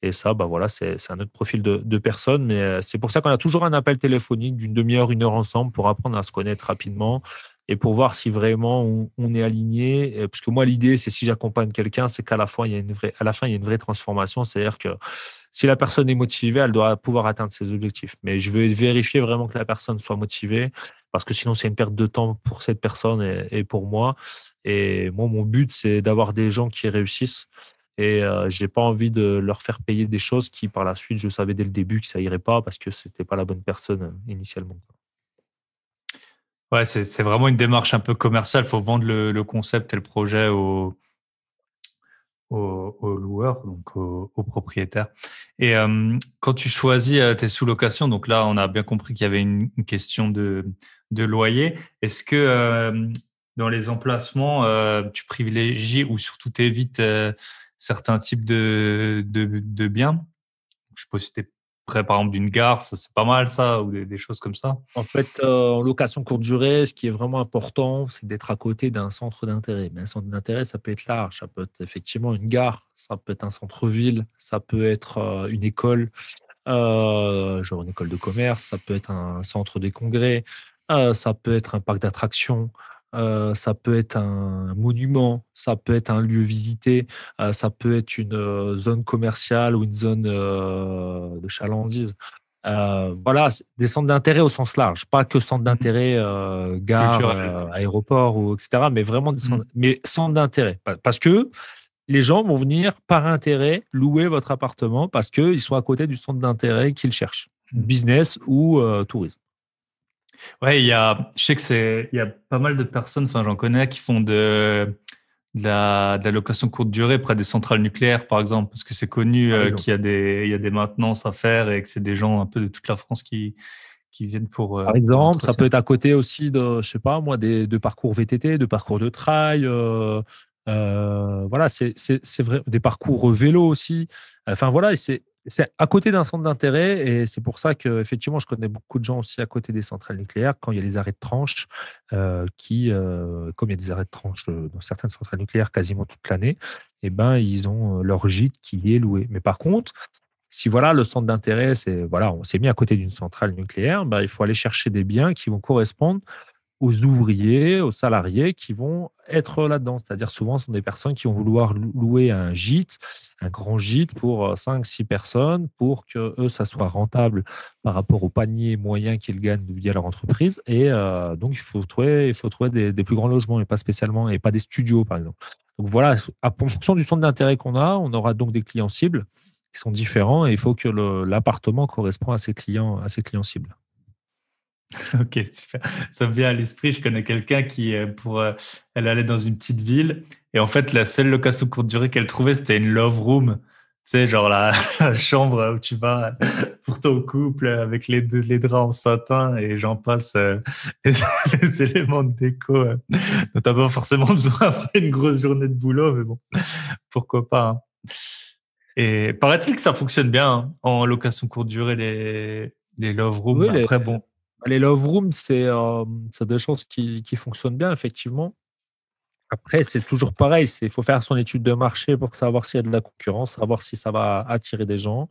Et ça, bah voilà, c'est un autre profil de personne, mais c'est pour ça qu'on a toujours un appel téléphonique d'une demi-heure, 1 heure ensemble pour apprendre à se connaître rapidement et pour voir si vraiment on est aligné. Parce que moi, l'idée, c'est si j'accompagne quelqu'un, c'est qu'à la fois, à la fin, il y a une vraie transformation. C'est-à-dire que si la personne est motivée, elle doit pouvoir atteindre ses objectifs. Mais je veux vérifier vraiment que la personne soit motivée parce que sinon, c'est une perte de temps pour cette personne et pour moi. Et moi, mon but, c'est d'avoir des gens qui réussissent et j'ai pas envie de leur faire payer des choses qui, par la suite, je savais dès le début que ça irait pas parce que c'était pas la bonne personne initialement. Ouais, c'est vraiment une démarche un peu commerciale. Il faut vendre le concept et le projet aux loueurs, donc aux propriétaires. Et quand tu choisis tes sous-locations, donc là, on a bien compris qu'il y avait une question de loyer. Est-ce que dans les emplacements, tu privilégies ou surtout t'évites certains types de biens? Je sais pas si tu es près, par exemple, d'une gare, ça c'est pas mal ça, ou des choses comme ça. En fait, en location courte durée, ce qui est vraiment important, c'est d'être à côté d'un centre d'intérêt. Mais un centre d'intérêt, ça peut être large. Ça peut être effectivement une gare, ça peut être un centre-ville, ça peut être une école, genre une école de commerce, ça peut être un centre des congrès, ça peut être un parc d'attractions, ça peut être un monument, ça peut être un lieu visité, ça peut être une zone commerciale ou une zone de chalandise. Voilà, des centres d'intérêt au sens large, pas que centres Mhm. d'intérêt, gare, Culturel. aéroport ou etc., mais vraiment Mhm. mais centres d'intérêt. Parce que les gens vont venir par intérêt louer votre appartement parce qu'ils sont à côté du centre d'intérêt qu'ils cherchent, business ou tourisme. Ouais, je sais que il y a pas mal de personnes, enfin, j'en connais qui font de la location courte durée près des centrales nucléaires, par exemple, parce que c'est connu Par exemple. qu'il y a il y a des maintenances à faire et que c'est des gens un peu de toute la France qui viennent Par pour exemple, ça peut l'entretien. être à côté aussi de, je sais pas moi, de parcours VTT, de parcours de trail. Voilà, c'est vrai, des parcours vélo aussi. Enfin voilà, et c'est à côté d'un centre d'intérêt et c'est pour ça que effectivement, je connais beaucoup de gens aussi à côté des centrales nucléaires quand il y a les arrêts de tranche comme il y a des arrêts de tranche dans certaines centrales nucléaires quasiment toute l'année, et ben ils ont leur gîte qui y est loué. Mais par contre, Si voilà, le centre d'intérêt, c'est voilà, on s'est mis à côté d'une centrale nucléaire, bah, il faut aller chercher des biens qui vont correspondre aux ouvriers, aux salariés qui vont être là-dedans. C'est-à-dire souvent, ce sont des personnes qui vont vouloir louer un gîte, un grand gîte pour 5-6 personnes pour que eux, ça soit rentable par rapport au panier moyen qu'ils gagnent via leur entreprise. Et donc, il faut trouver des plus grands logements et pas spécialement, et pas des studios, par exemple. Donc voilà, en fonction du centre d'intérêt qu'on a, on aura donc des clients cibles qui sont différents et il faut que l'appartement corresponde à ces clients cibles. Ok, super. Ça me vient à l'esprit. Je connais quelqu'un qui, elle allait dans une petite ville et en fait, la seule location courte durée qu'elle trouvait, c'était une love room. Tu sais, genre la, la chambre où tu vas pour ton couple avec les draps en satin et j'en passe, les, les éléments de déco. dont t'as pas forcément besoin après une grosse journée de boulot, mais bon, pourquoi pas, hein. Et paraît-il que ça fonctionne bien hein, en location courte durée, les love rooms. Oui, Après, bon. les love rooms, c'est des choses qui fonctionnent bien, effectivement. Après, c'est toujours pareil. Il faut faire son étude de marché pour savoir s'il y a de la concurrence, savoir si ça va attirer des gens.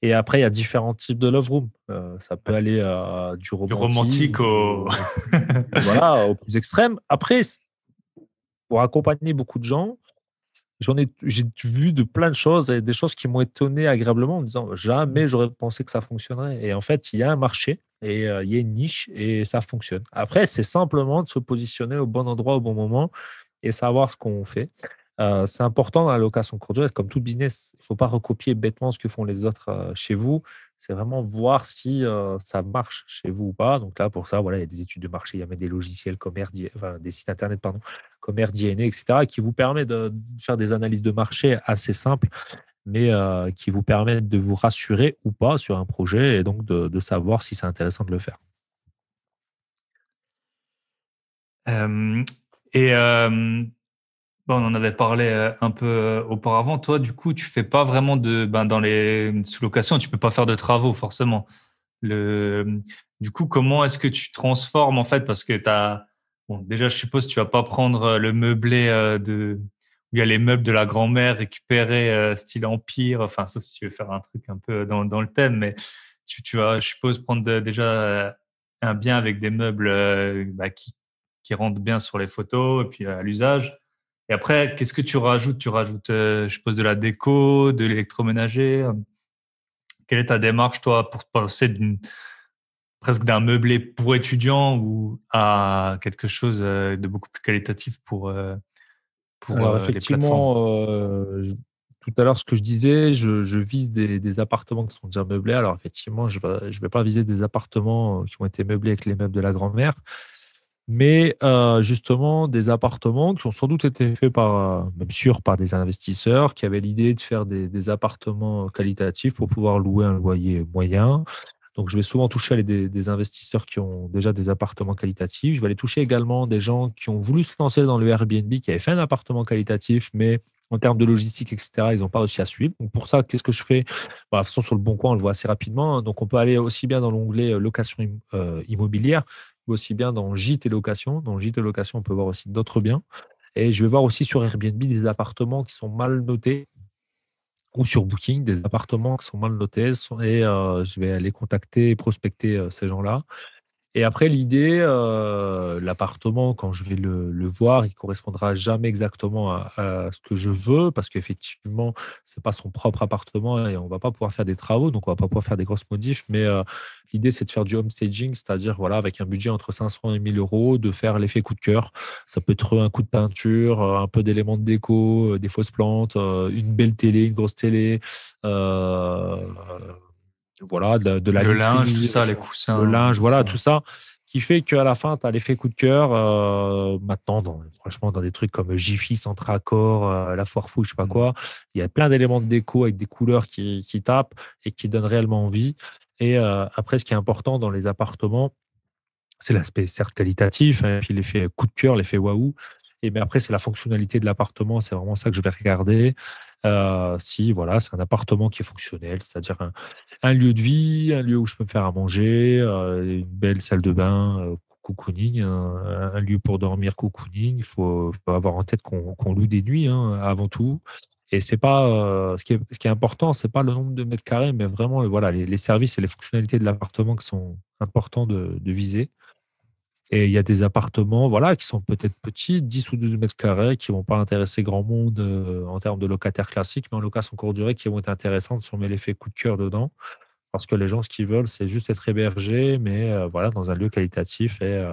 Et après, il y a différents types de love rooms. Ça peut aller du Du romantisme romantique au... voilà, au plus extrême. Après, pour accompagner beaucoup de gens, j'ai vu de plein de choses et des choses qui m'ont étonné agréablement en me disant jamais j'aurais pensé que ça fonctionnerait. Et en fait, il y a un marché et il y a une niche et ça fonctionne. Après, c'est simplement de se positionner au bon endroit au bon moment et savoir ce qu'on fait. C'est important dans la location courte durée, comme tout business. Il ne faut pas recopier bêtement ce que font les autres chez vous. C'est vraiment voir si ça marche chez vous ou pas. Donc là, pour ça, voilà, il y a des études de marché, il y a même des logiciels comme enfin, des sites internet, pardon, comme RDNA, etc., qui vous permettent de faire des analyses de marché assez simples, mais qui vous permettent de vous rassurer ou pas sur un projet et donc de savoir si c'est intéressant de le faire. Euh, et bon, on en avait parlé un peu auparavant. Toi, du coup, tu fais pas vraiment de... Ben, dans les sous-locations, tu peux pas faire de travaux, forcément. Le, du coup, comment est-ce que tu transformes, en fait, parce que t'as... Bon, déjà, je suppose que tu vas pas prendre le meublé où il y a les meubles de la grand-mère récupérés style empire, enfin, sauf si tu veux faire un truc un peu dans le thème, mais tu vas, je suppose, prendre déjà un bien avec des meubles bah, qui rendent bien sur les photos et puis à l'usage. Et après, qu'est-ce que tu rajoutes? Tu rajoutes, je suppose, de la déco, de l'électroménager. Quelle est ta démarche, toi, pour passer presque d'un meublé pour étudiant ou à quelque chose de beaucoup plus qualitatif pour Alors les plateformes? effectivement, tout à l'heure, ce que je disais, je vise des appartements qui sont déjà meublés. Alors effectivement, je vais pas viser des appartements qui ont été meublés avec les meubles de la grand-mère, mais justement des appartements qui ont sans doute été faits par, même sûr, par des investisseurs qui avaient l'idée de faire des appartements qualitatifs pour pouvoir louer un loyer moyen. Donc, je vais souvent toucher des investisseurs qui ont déjà des appartements qualitatifs. Je vais aller toucher également des gens qui ont voulu se lancer dans le Airbnb, qui avaient fait un appartement qualitatif, mais en termes de logistique, etc., ils n'ont pas réussi à suivre. Donc, pour ça, qu'est-ce que je fais? Bah, de toute façon, sur le Bon Coin, on le voit assez rapidement, hein. Donc, on peut aller aussi bien dans l'onglet location immobilière, mais aussi bien dans gîte et location. Dans gîte et location, on peut voir aussi d'autres biens. Et je vais voir aussi sur Airbnb des appartements qui sont mal notés ou sur Booking, des appartements qui sont mal notés et je vais aller contacter et prospecter ces gens-là. Et après, l'idée, l'appartement, quand je vais le voir, il correspondra jamais exactement à ce que je veux parce qu'effectivement, c'est pas son propre appartement et on va pas pouvoir faire des travaux, donc on va pas pouvoir faire des grosses modifs. Mais l'idée, c'est de faire du home staging, c'est-à-dire voilà, avec un budget entre 500 et 1000 euros, de faire l'effet coup de cœur. Ça peut être un coup de peinture, un peu d'éléments de déco, des fausses plantes, une belle télé, une grosse télé. euh, voilà, de la Le linge, tout literie, ça, les le coussins, linge, voilà, ouais. tout ça, qui fait qu'à la fin, tu as l'effet coup de cœur. Maintenant, franchement, dans des trucs comme Jiffy, Centracor, La Foire Fou, je sais pas Mm. quoi, il y a plein d'éléments de déco avec des couleurs qui tapent et qui donnent réellement envie. Et après, ce qui est important dans les appartements, c'est l'aspect certes qualitatif, hein, et puis l'effet coup de cœur, l'effet waouh. Et mais après, c'est la fonctionnalité de l'appartement. C'est vraiment ça que je vais regarder. Si voilà, c'est un appartement qui est fonctionnel, c'est-à-dire un lieu de vie, un lieu où je peux me faire à manger, une belle salle de bain, cocooning, un lieu pour dormir, cocooning. Il faut avoir en tête qu'on loue des nuits hein, avant tout. Et c'est pas ce qui est important, c'est pas le nombre de mètres carrés, mais vraiment voilà, les services et les fonctionnalités de l'appartement qui sont importants de viser. Et il y a des appartements voilà, qui sont peut-être petits, 10 ou 12 mètres carrés, qui vont pas intéresser grand monde en termes de locataires classiques, mais en location courte durée qui vont être intéressantes si on met l'effet coup de cœur dedans. Parce que les gens, ce qu'ils veulent, c'est juste être hébergés, mais voilà, dans un lieu qualitatif et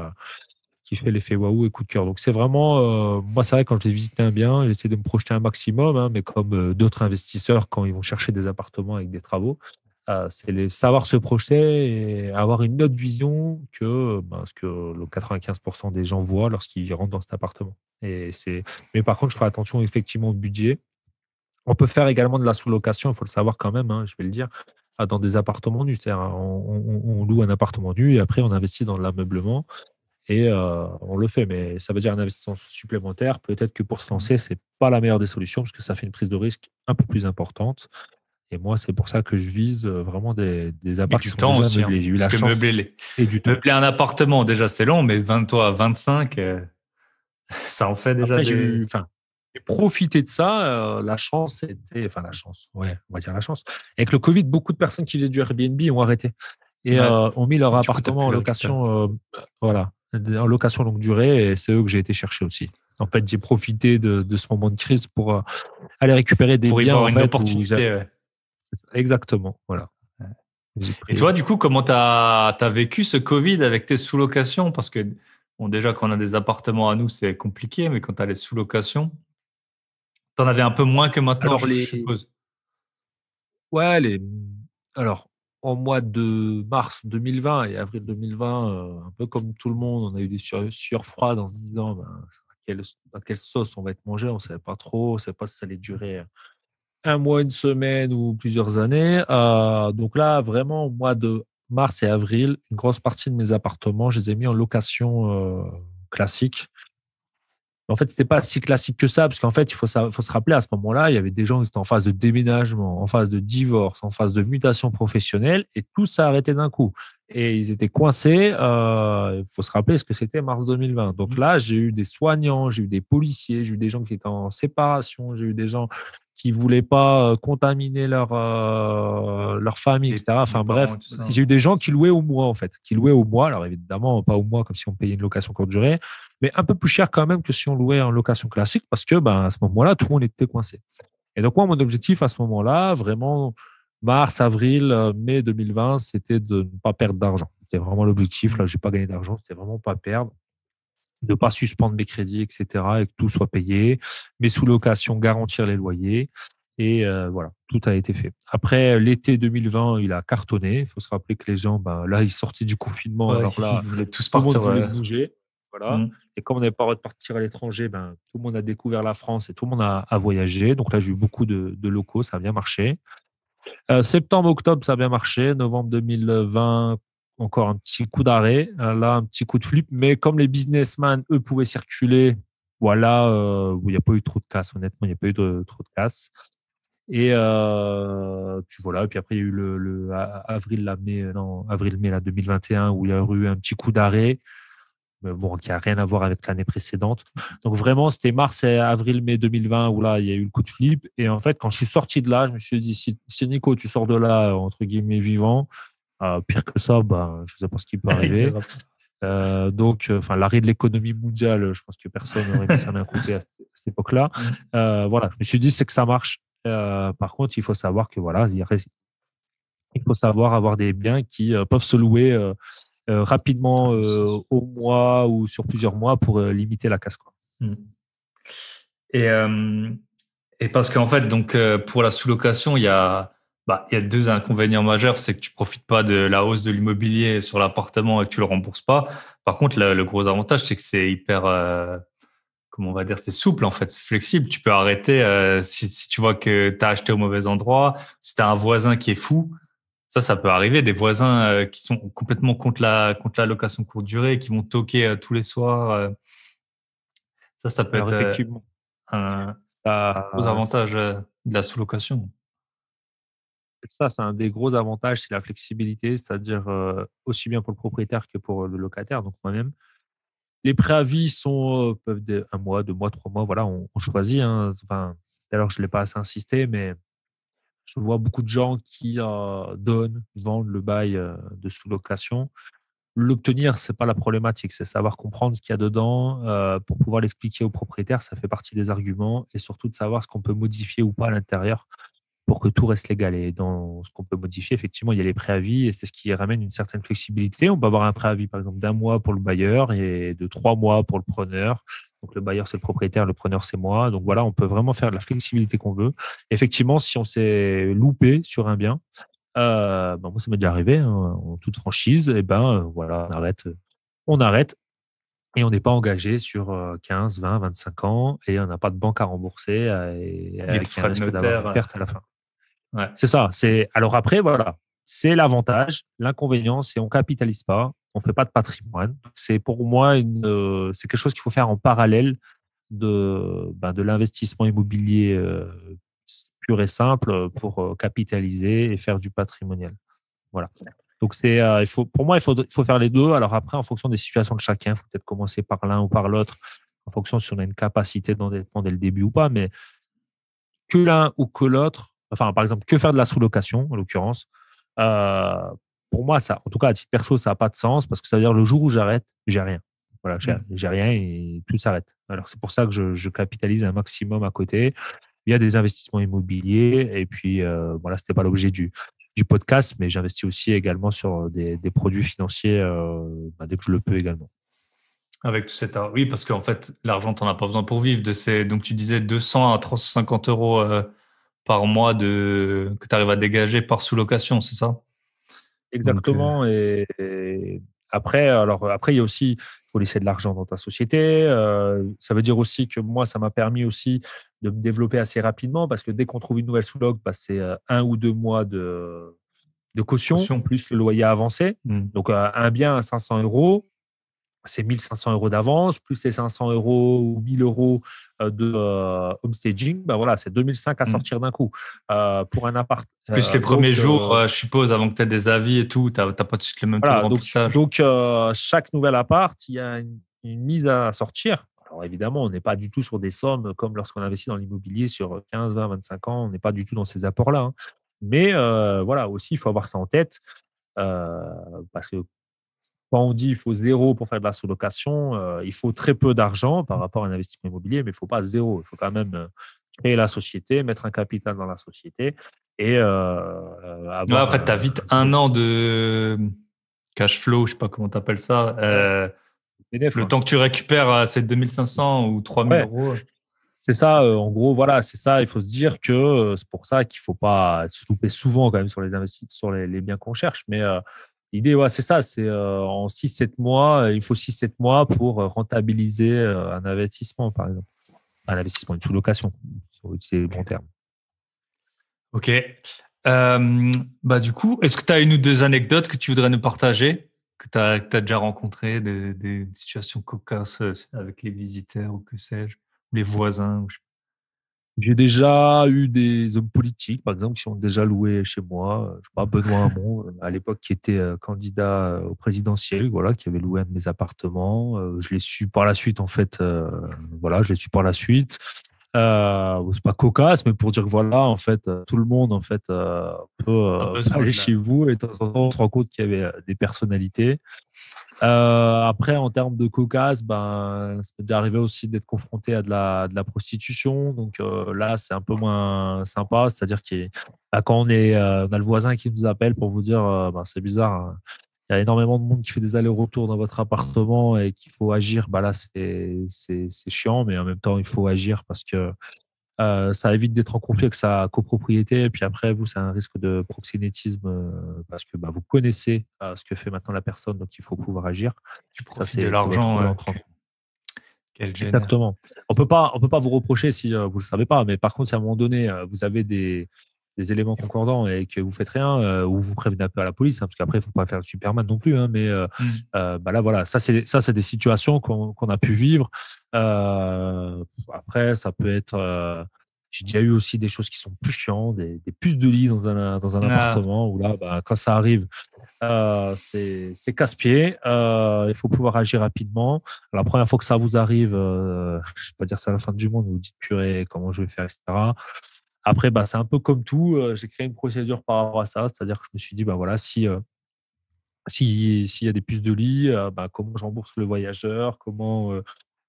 qui fait l'effet waouh et coup de cœur. Donc c'est vraiment, moi c'est vrai, quand j'ai visité un bien, j'essaie de me projeter un maximum, hein, mais comme d'autres investisseurs, quand ils vont chercher des appartements avec des travaux, c'est savoir se projeter et avoir une autre vision que ce que le 95% des gens voient lorsqu'ils rentrent dans cet appartement. Mais par contre, je fais attention effectivement au budget. On peut faire également de la sous-location, il faut le savoir quand même, hein, je vais le dire, dans des appartements nus. C'est-à-dire, on loue un appartement nu et après on investit dans l'ameublement et on le fait. Mais ça veut dire un investissement supplémentaire. Peut-être que pour se lancer, c'est pas la meilleure des solutions parce que ça fait une prise de risque un peu plus importante. Et moi, c'est pour ça que je vise vraiment des Et apparts qui du sont temps déjà aussi, hein. meublés. J'ai eu Parce la que chance et du temps. meubler un appartement, déjà, c'est long, mais 23 à 25, ça en fait déjà Après, des. j'ai profité de ça. La chance, c'était, enfin la chance, ouais, on va dire la chance. Avec le Covid, beaucoup de personnes qui faisaient du Airbnb ont arrêté et Ouais. ont mis leur Du coup, tu as appartement pu en le récupérer. location, voilà, en location longue durée. Et c'est eux que j'ai été chercher aussi. En fait, j'ai profité de ce moment de crise pour aller récupérer des Pour y biens voir en une fait où opportunité, ouais. c'est ça, exactement, voilà. Ouais. J'ai Et pris. toi, du coup, comment t'as vécu ce Covid avec tes sous-locations? Parce que, bon, déjà, quand on a des appartements à nous, c'est compliqué, mais quand tu as les sous-locations, t'en avais un peu moins que maintenant, Alors je les, suppose. ouais, alors en mois de mars 2020 et avril 2020, un peu comme tout le monde, on a eu des sueurs froides en se disant ben, à quelle sauce on va être mangé. On ne savait pas trop, on ne savait pas si ça allait durer un mois, une semaine ou plusieurs années. Donc là, vraiment, au mois de mars et avril, une grosse partie de mes appartements, je les ai mis en location classique. En fait, c'était pas si classique que ça, parce qu'en fait, faut se rappeler, à ce moment-là, il y avait des gens qui étaient en phase de déménagement, en phase de divorce, en phase de mutation professionnelle, et tout s'est arrêté d'un coup. Et ils étaient coincés. Il faut se rappeler ce que c'était mars 2020. Donc Mhm. là, j'ai eu des soignants, j'ai eu des policiers, j'ai eu des gens qui étaient en séparation, j'ai eu des gens qui voulaient pas contaminer leur famille, etc. Les Enfin parents bref, et tout ça. j'ai eu des gens qui louaient au mois, en fait, qui louaient au mois. Alors évidemment, pas au mois comme si on payait une location courte durée, mais un peu plus cher quand même que si on louait en location classique, parce que ben, à ce moment-là, tout le monde était coincé. Et donc, moi, mon objectif à ce moment-là, vraiment, mars, avril, mai 2020, c'était de ne pas perdre d'argent. C'était vraiment l'objectif. Là, Mhm. je n'ai pas gagné d'argent, c'était vraiment pas perdre, de ne pas suspendre mes crédits, etc., et que tout soit payé. Mes sous-locations, garantir les loyers. Et voilà, tout a été fait. Après, l'été 2020, il a cartonné. Il faut se rappeler que les gens, ben, là, ils sortaient du confinement. Ouais, Alors ils là, voulaient tous tout le monde partir. voulait bouger. Voilà. Mhm. Et comme on n'avait pas le droit de partir à l'étranger, ben, tout le monde a découvert la France et tout le monde a voyagé. Donc là, j'ai eu beaucoup de locaux, ça a bien marché. Septembre, octobre, ça a bien marché. Novembre 2020, encore un petit coup d'arrêt. Là, un petit coup de flip. Mais comme les businessmen, eux, pouvaient circuler, voilà, il n'y a pas eu trop de casse, honnêtement, il n'y a pas eu trop de casse. Et puis voilà, et puis après, il y a eu avril, là, mai, non, avril-mai là, 2021 où il y a eu un petit coup d'arrêt, mais bon, qui n'a rien à voir avec l'année précédente. Donc vraiment, c'était mars et avril-mai 2020 où là, il y a eu le coup de flip. Et en fait, quand je suis sorti de là, je me suis dit, si Nico, tu sors de là, entre guillemets, vivant, pire que ça, bah, je ne sais pas ce qui peut Il arriver. verra. Donc, enfin, l'arrêt de l'économie mondiale, je pense que personne n'aurait mis sa main à couper à cette époque-là. Mhm. Voilà, je me suis dit, c'est que ça marche. Par contre, il faut savoir que voilà, il faut savoir avoir des biens qui peuvent se louer rapidement au mois ou sur plusieurs mois pour limiter la casse, quoi. Mhm. Et, euh, et parce qu'en fait, donc, pour la sous-location, il y a deux inconvénients majeurs. C'est que tu profites pas de la hausse de l'immobilier sur l'appartement et que tu le rembourses pas. Par contre, le gros avantage, c'est que c'est hyper, comment on va dire, c'est souple, en fait. C'est flexible. Tu peux arrêter, si tu vois que tu as acheté au mauvais endroit, si tu as un voisin qui est fou. Ça peut arriver. Des voisins, qui sont complètement contre la location courte durée, qui vont toquer, tous les soirs. Ça peut Alors être, effectivement, un gros ça, avantage, de la sous-location. ça c'est un des gros avantages, c'est la flexibilité, c'est-à-dire aussi bien pour le propriétaire que pour le locataire, donc moi-même. Les préavis sont peuvent être un mois, 2 mois, 3 mois, voilà, on choisit, hein. Enfin, tout à l'heure, je ne l'ai pas assez insisté, mais je vois beaucoup de gens qui donnent, vendent le bail de sous-location. L'obtenir, c'est pas la problématique, c'est savoir comprendre ce qu'il y a dedans pour pouvoir l'expliquer au propriétaire. Ça fait partie des arguments et surtout de savoir ce qu'on peut modifier ou pas à l'intérieur pour que tout reste légal. Et dans ce qu'on peut modifier, effectivement, il y a les préavis et c'est ce qui ramène une certaine flexibilité. On peut avoir un préavis, par exemple, d'1 mois pour le bailleur et de 3 mois pour le preneur. Donc, le bailleur, c'est le propriétaire, le preneur, c'est moi. Donc, voilà, on peut vraiment faire de la flexibilité qu'on veut. Effectivement, si on s'est loupé sur un bien, moi, ça m'est déjà arrivé, hein, en toute franchise, et voilà, on arrête et on n'est pas engagé sur 15, 20, 25 ans et on n'a pas de banque à rembourser et Et de avec un frais de risque d'avoir une notaire. perte à la fin. Ouais. C'est ça. Alors après, voilà, c'est l'avantage. L'inconvénient, c'est on capitalise pas, on fait pas de patrimoine. C'est pour moi c'est quelque chose qu'il faut faire en parallèle de l'investissement immobilier pur et simple pour capitaliser et faire du patrimonial. Voilà. Donc pour moi, il faut faire les deux. Alors après, en fonction des situations de chacun, il faut peut-être commencer par l'un ou par l'autre, en fonction si on a une capacité d'endettement dès le début ou pas. Mais que l'un ou que l'autre, enfin, par exemple, que faire de la sous-location, en l'occurrence, euh, pour moi, ça, en tout cas, à titre perso, ça n'a pas de sens parce que ça veut dire le jour où j'arrête, j'ai rien. Voilà, j'ai rien et tout s'arrête. Alors, c'est pour ça que je capitalise un maximum à côté. Il y a des investissements immobiliers et puis, voilà, ce n'était pas l'objet du podcast, mais j'investis aussi également sur des produits financiers dès que je le peux également. Avec tout cet argent. Oui, parce qu'en fait, l'argent, tu n'en as pas besoin pour vivre. Donc, tu disais 200 à 350 euros par mois que tu arrives à dégager par sous-location, c'est ça? Donc, Exactement. Et après, il y a aussi, il faut laisser de l'argent dans ta société. Ça veut dire aussi que moi, ça m'a permis aussi de me développer assez rapidement parce que dès qu'on trouve une nouvelle sous-loc, c'est 1 ou 2 mois de caution, caution. plus le loyer avancé. Donc, un bien à 500 euros, c'est 1 500 euros d'avance, plus les 500 euros ou 1 000 euros de homestaging, voilà, c'est 2 500 à sortir d'un coup pour un appart. Plus les premiers jours, je suppose, avant que tu aies des avis et tout, tu n'as pas tout de suite le même taux de Voilà, remplissage. donc chaque nouvel appart, il y a une mise à sortir. Alors évidemment, on n'est pas du tout sur des sommes comme lorsqu'on investit dans l'immobilier sur 15, 20, 25 ans, on n'est pas du tout dans ces apports-là, hein. Mais voilà, aussi, il faut avoir ça en tête parce que quand on dit qu'il faut zéro pour faire de la sous-location, il faut très peu d'argent par rapport à un investissement immobilier, mais il ne faut pas zéro. Il faut quand même créer la société, mettre un capital dans la société et Ouais, en avoir fait, tu as vite 1 an de cash flow, je sais pas comment tu appelles ça. PDF, Le hein. temps que tu récupères ces 2500 ou 3000 Ouais, euros. c'est ça. En gros, voilà, c'est ça. Il faut se dire que c'est pour ça qu'il ne faut pas se louper souvent quand même sur les investissements, sur les biens qu'on cherche. Mais l'idée, ouais, c'est ça. C'est en 6 7 mois, il faut 6 7 mois pour rentabiliser un investissement, par exemple. Un investissement, une sous-location. C'est le bon terme. Ok. Du coup, est-ce que tu as une ou deux anecdotes que tu voudrais nous partager, que tu as déjà rencontrées, des situations cocasses avec les visiteurs ou que sais-je, ou les voisins J'ai déjà eu des hommes politiques, par exemple, qui ont déjà loué chez moi. Je sais pas, Benoît Hamon, à l'époque, qui était candidat au présidentiel, voilà, qui avait loué un de mes appartements. Je l'ai su par la suite, en fait. Voilà, je l'ai su par la suite. C'est pas cocasse, mais pour dire que voilà, en fait, tout le monde, en fait, Un peut besoin aller de chez vous et de temps en temps, on se rend compte qu'il y avait des personnalités. Après, en termes de cocasse, ça peut déjà arriver aussi d'être confronté à de la prostitution. Donc là, c'est un peu moins sympa. C'est-à-dire quand on a le voisin qui nous appelle pour vous dire c'est bizarre, hein. Il y a énormément de monde qui fait des allers-retours dans votre appartement et qu'il faut agir. Là, c'est chiant, mais en même temps, il faut agir parce que ça évite d'être en conflit avec sa copropriété. Et puis après, vous, c'est un risque de proxénétisme parce que vous connaissez ce que fait maintenant la personne, donc il faut pouvoir agir. tu Ça, profites de c'est votre rôle l'argent en tant qu'elle génère. Exactement. On peut pas vous reprocher si vous le savez pas, mais par contre, si à un moment donné, vous avez des éléments concordants et que vous faites rien, ou vous prévenez un peu à la police, hein, parce qu'après, il faut pas faire le Superman non plus, hein, mais là, voilà, ça, c'est des situations qu'on a pu vivre. Après, ça peut être J'ai déjà eu aussi des choses qui sont plus chiantes, des puces de lit dans un Ah, appartement où là, quand ça arrive, c'est casse-pied. Il faut pouvoir agir rapidement. La première fois que ça vous arrive, je ne vais pas dire c'est la fin du monde, vous vous dites purée, comment je vais faire, etc. Après, c'est un peu comme tout. J'ai créé une procédure par rapport à ça. C'est-à-dire que je me suis dit, voilà, s'il y a des puces de lit, comment je rembourse le voyageur, comment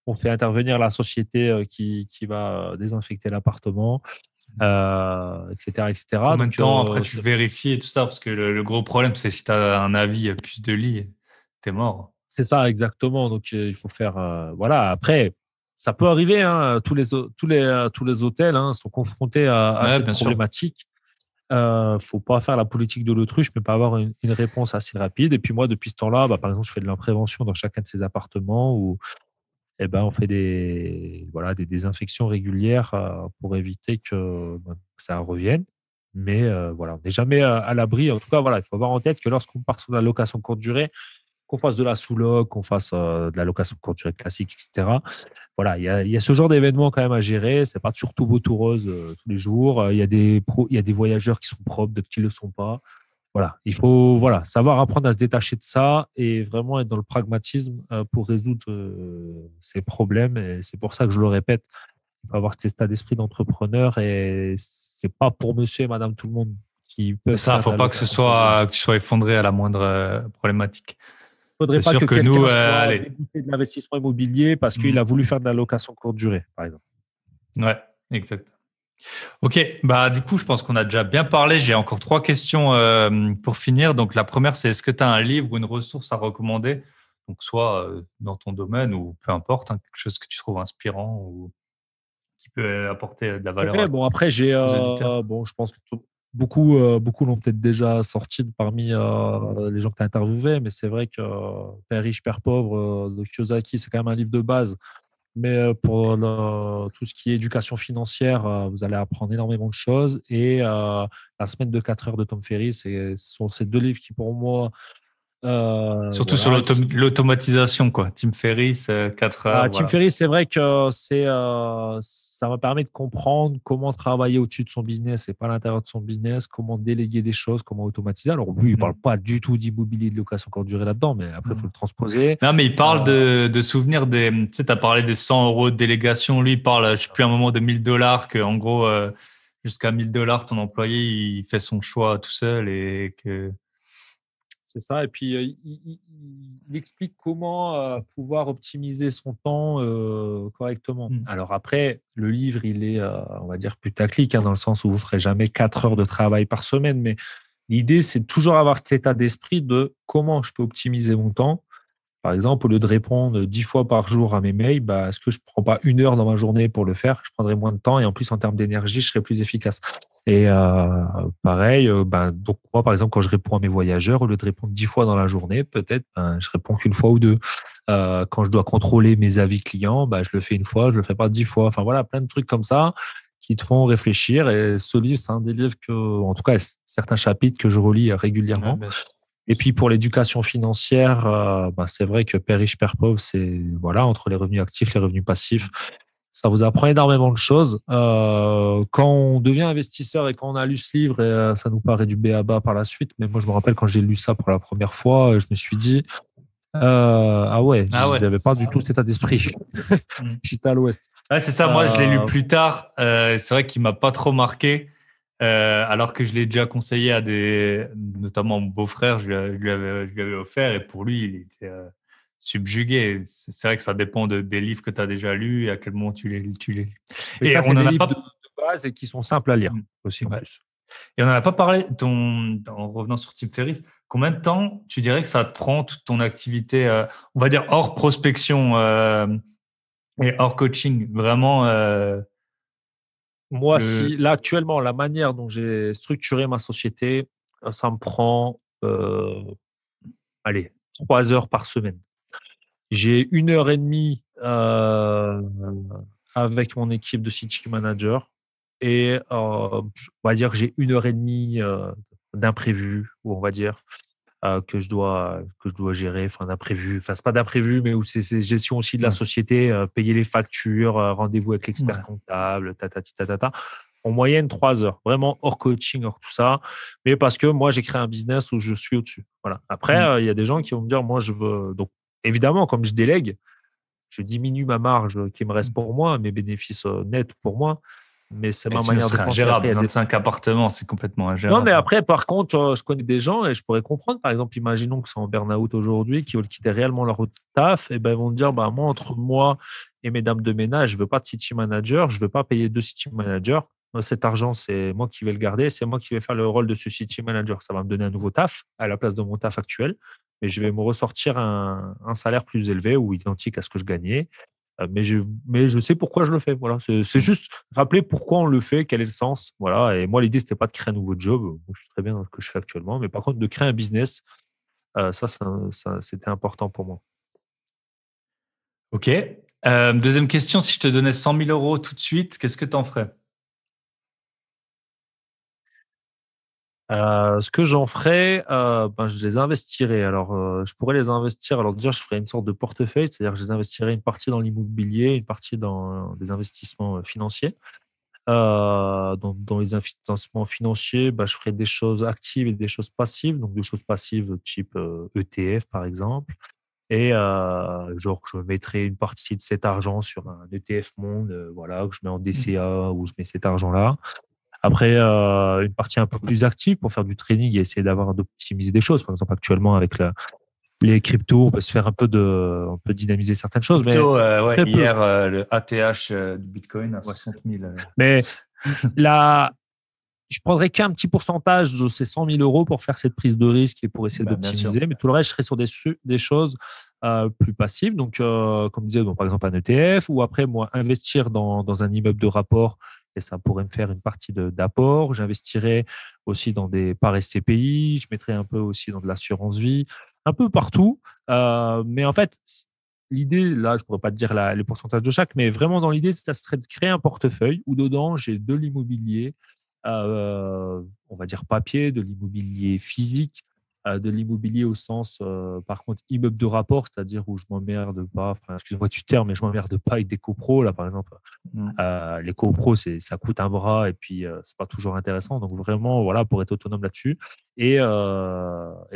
on fait intervenir la société qui va désinfecter l'appartement, etc., etc. combien de Donc, temps après tu vérifies et tout ça? Parce que le gros problème, c'est si tu as un avis puce de lit, t'es mort. c'est ça, exactement. Donc, il faut faire. Voilà. Après, ça peut arriver. Hein, tous les hôtels sont confrontés à Ouais, cette bien sûr. problématique. Faut pas faire la politique de l'autruche, mais pas avoir une réponse assez rapide. Et puis moi, depuis ce temps-là, par exemple, je fais de la prévention dans chacun de ces appartements où on fait des désinfections régulières pour éviter que ça revienne. Mais voilà, on n'est jamais à l'abri. En tout cas, voilà, il faut avoir en tête que lorsqu'on part sur la location courte durée, qu'on fasse de la sous-loc, qu'on fasse de la location courte durée classique, etc. Voilà, il y a ce genre d'événement quand même à gérer. C'est pas toujours tout beau tout rose tous les jours. Il y a des voyageurs qui sont propres, d'autres qui ne le sont pas. Voilà, il faut savoir apprendre à se détacher de ça et vraiment être dans le pragmatisme pour résoudre ces problèmes. Et c'est pour ça que je le répète, il faut avoir cet état d'esprit d'entrepreneur et c'est pas pour monsieur et madame tout le monde qui C'est peuvent ça, faire de faut la pas que ce location courte durée. soit, que tu sois effondré à la moindre problématique. Il ne faudrait C'est pas que sûr que nous, quelqu'un soit allez. dégoûté de l'investissement immobilier parce qu'il a Mm. voulu faire de la location courte durée, par exemple. Ouais, exact. Ok, bah du coup, je pense qu'on a déjà bien parlé. J'ai encore trois questions pour finir. Donc la première, c'est est-ce que tu as un livre ou une ressource à recommander? Donc soit dans ton domaine ou peu importe, hein, quelque chose que tu trouves inspirant ou qui peut apporter de la valeur Ouais, bon, après, aux auditeurs. je pense que beaucoup l'ont peut-être déjà sorti parmi les gens que tu as interviewés, mais c'est vrai que Père riche, Père pauvre de Kiyosaki, c'est quand même un livre de base. Mais pour tout ce qui est éducation financière, vous allez apprendre énormément de choses. Et La semaine de 4 heures de Tom Ferry, ce sont ces deux livres qui, pour moi, Surtout sur l'automatisation, quoi. Tim Ferriss, 4 heures, Tim voilà. Ferriss, c'est vrai que ça m'a permis de comprendre comment travailler au-dessus de son business et pas à l'intérieur de son business, comment déléguer des choses, comment automatiser. Alors lui, il parle Mm. pas du tout d'immobilier de location courte durée là-dedans, mais après, il faut Mm. le transposer. Non, mais il parle Euh, de souvenirs des. Tu sais, tu as parlé des 100 euros de délégation. Lui, il parle, je sais plus, à un moment de 1000 $, que en gros, jusqu'à 1000 $, ton employé, il fait son choix tout seul et que. c'est ça. Et puis, il explique comment pouvoir optimiser son temps correctement. Mm. Alors après, le livre, il est, on va dire, putaclic, dans le sens où vous ne ferez jamais 4 heures de travail par semaine, mais l'idée, c'est de toujours avoir cet état d'esprit de comment je peux optimiser mon temps. Par exemple, au lieu de répondre 10 fois par jour à mes mails, est-ce que je ne prends pas une heure dans ma journée pour le faire? Je prendrai moins de temps et en plus, en termes d'énergie, je serai plus efficace. Et pareil, donc moi, par exemple, quand je réponds à mes voyageurs, au lieu de répondre 10 fois dans la journée, peut-être je réponds qu'une fois ou deux. Quand je dois contrôler mes avis clients, je le fais une fois, je ne le fais pas 10 fois. Enfin voilà, plein de trucs comme ça qui te font réfléchir. Et ce livre, c'est un des livres en tout cas, certains chapitres que je relis Ouais, régulièrement. bien sûr. Et puis pour l'éducation financière, c'est vrai que Père riche, Père pauvre, c'est voilà, entre les revenus actifs, les revenus passifs, ça vous apprend énormément de choses. Quand on devient investisseur et quand on a lu ce livre, ça nous paraît du b.a.-ba par la suite. Mais moi, je me rappelle quand j'ai lu ça pour la première fois, je me suis dit, ah ouais, Ah je ouais. n'avais pas du tout cet état d'esprit. Mm. J'étais à l'ouest. Ouais, c'est ça. Moi, je l'ai lu Euh, plus tard. C'est vrai qu'il m'a pas trop marqué, alors que je l'ai déjà conseillé à notamment mon beau-frère, je lui avais offert et pour lui, il était subjugué. C'est vrai que ça dépend des livres que tu as déjà lus et à quel moment tu les lis. mais Et ça, on c'est n'en des a livres pas. de base et qui sont simples à lire Mm. aussi en Ouais. plus. Et on n'en a pas parlé. En revenant sur Tim Ferriss, combien de temps tu dirais que ça te prend toute ton activité, on va dire hors prospection et hors coaching, vraiment Moi, le. si là actuellement, la manière dont j'ai structuré ma société, ça me prend allez, 3 heures par semaine. J'ai 1 heure et demie avec mon équipe de city manager et on va dire que j'ai 1 heure et demie d'imprévu, ou on va dire. que je dois gérer, enfin d'imprévu, enfin c'est pas d'imprévu, mais où c'est gestion aussi de la Ouais. société, payer les factures, rendez-vous avec l'expert Ouais. comptable, tatati tatata. En moyenne 3 heures, vraiment hors coaching, hors tout ça, mais parce que moi j'ai créé un business où je suis au-dessus. Voilà. Après, Mm. il y a des gens qui vont me dire, moi je veux donc évidemment comme je délègue, je diminue ma marge qui me reste pour moi, mes bénéfices nets pour moi, mais c'est Et ma sinon, ce manière de serait penser. Après, ingérable. il y a des 25 appartements, c'est complètement non, mais ingérable. après, par contre, je connais des gens et je pourrais comprendre. Par exemple, imaginons que c'est en burn-out aujourd'hui, qui veulent quitter réellement leur taf, et ben, ils vont me dire, bah, moi, entre moi et mes dames de ménage, je veux pas de city manager, je veux pas payer 2 city managers. Moi, cet argent, c'est moi qui vais le garder, c'est moi qui vais faire le rôle de ce city manager. Ça va me donner un nouveau taf à la place de mon taf actuel, et je vais me ressortir un salaire plus élevé ou identique à ce que je gagnais. Mais je sais pourquoi je le fais. Voilà. C'est Mm. juste rappeler pourquoi on le fait, quel est le sens. Voilà. Et moi, l'idée, c'était pas de créer un nouveau job. Moi, je suis très bien dans ce que je fais actuellement. Mais par contre, de créer un business, c'était important pour moi. Ok. Deuxième question, si je te donnais 100 000 euros tout de suite, qu'est-ce que tu en ferais? Ce que j'en ferais, ben, je les investirais. Alors, je pourrais les investir. Alors, déjà, je ferais une sorte de portefeuille, c'est-à-dire que je les investirais une partie dans l'immobilier, une partie dans des investissements financiers. Dans les investissements financiers, bah, je ferai des choses actives et des choses passives. Donc, des choses passives type ETF, par exemple. Et genre, je mettrai une partie de cet argent sur un ETF monde, voilà, que je mets en Mm. DCA, où je mets cet argent-là. Après, une partie un peu plus active pour faire du trading et essayer d'optimiser des choses. Par exemple, actuellement, avec les cryptos, on peut se faire on peut dynamiser certaines choses, mais Crypto, ouais, très peu. hier, le ATH du Bitcoin à Ouais. 60 000. Mais là, je prendrais qu'un petit pourcentage de ces 100 000 euros pour faire cette prise de risque et pour essayer Bah, bien sûr. d'optimiser. Mais tout le reste, je serais sur des choses plus passives. Donc, comme je disais, donc, par exemple, un ETF ou après, moi, investir dans un immeuble de rapport et ça pourrait me faire une partie d'apport. J'investirais aussi dans des parts SCPI. Je mettrais un peu aussi dans de l'assurance vie, un peu partout. Mais en fait, l'idée, là, je pourrais pas te dire les pourcentages de chaque, mais vraiment dans l'idée, ça serait de créer un portefeuille où dedans, j'ai de l'immobilier, on va dire papier, de l'immobilier physique, de l'immobilier au sens, par contre, immeuble de rapport, c'est-à-dire où je m'emmerde pas, enfin, excuse-moi du terme, mais je m'emmerde pas avec des copros, là, par exemple. Mm. Les copros, ça coûte un bras et puis c'est pas toujours intéressant. Donc vraiment, voilà, pour être autonome là-dessus et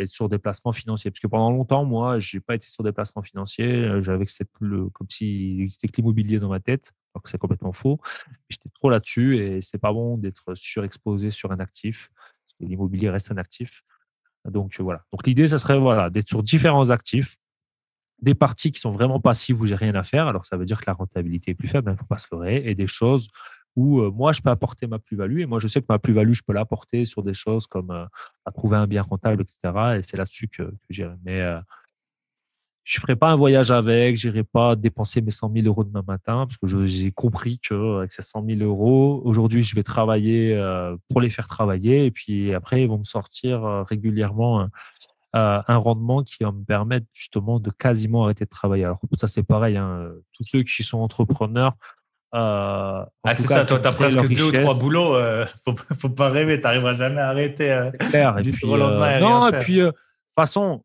sur des placements financiers. Parce que pendant longtemps, moi, j'ai pas été sur des placements financiers. J'avais comme s'il existait que l'immobilier dans ma tête, alors que c'est complètement faux. J'étais trop là-dessus et c'est pas bon d'être surexposé sur un actif. Parce que l'immobilier reste un actif. Donc voilà. Donc l'idée, ça serait voilà, d'être sur différents actifs, des parties qui sont vraiment passives où j'ai rien à faire. Alors ça veut dire que la rentabilité est plus faible, il ne faut pas se leurrer, et des choses où moi je peux apporter ma plus-value. Et moi je sais que ma plus-value, je peux l'apporter sur des choses comme à trouver un bien rentable, etc. Et c'est là-dessus que j'irai. Mais je ne ferai pas un voyage avec, je n'irai pas dépenser mes 100 000 euros demain matin parce que j'ai compris qu'avec ces 100 000 euros, aujourd'hui, je vais travailler pour les faire travailler. Et puis après, ils vont me sortir régulièrement un rendement qui va me permettre justement de quasiment arrêter de travailler. Alors, ça, c'est pareil, hein, tous ceux qui sont entrepreneurs, en Ah, tout c'est cas, ça, qui toi, ont tu as créé leur presque 2 ou 3 richesse, boulots. Faut pas rêver, tu n'arriveras jamais à arrêter c'est clair. Et du jour au puis, lendemain et rien non, et faire. puis, de toute façon,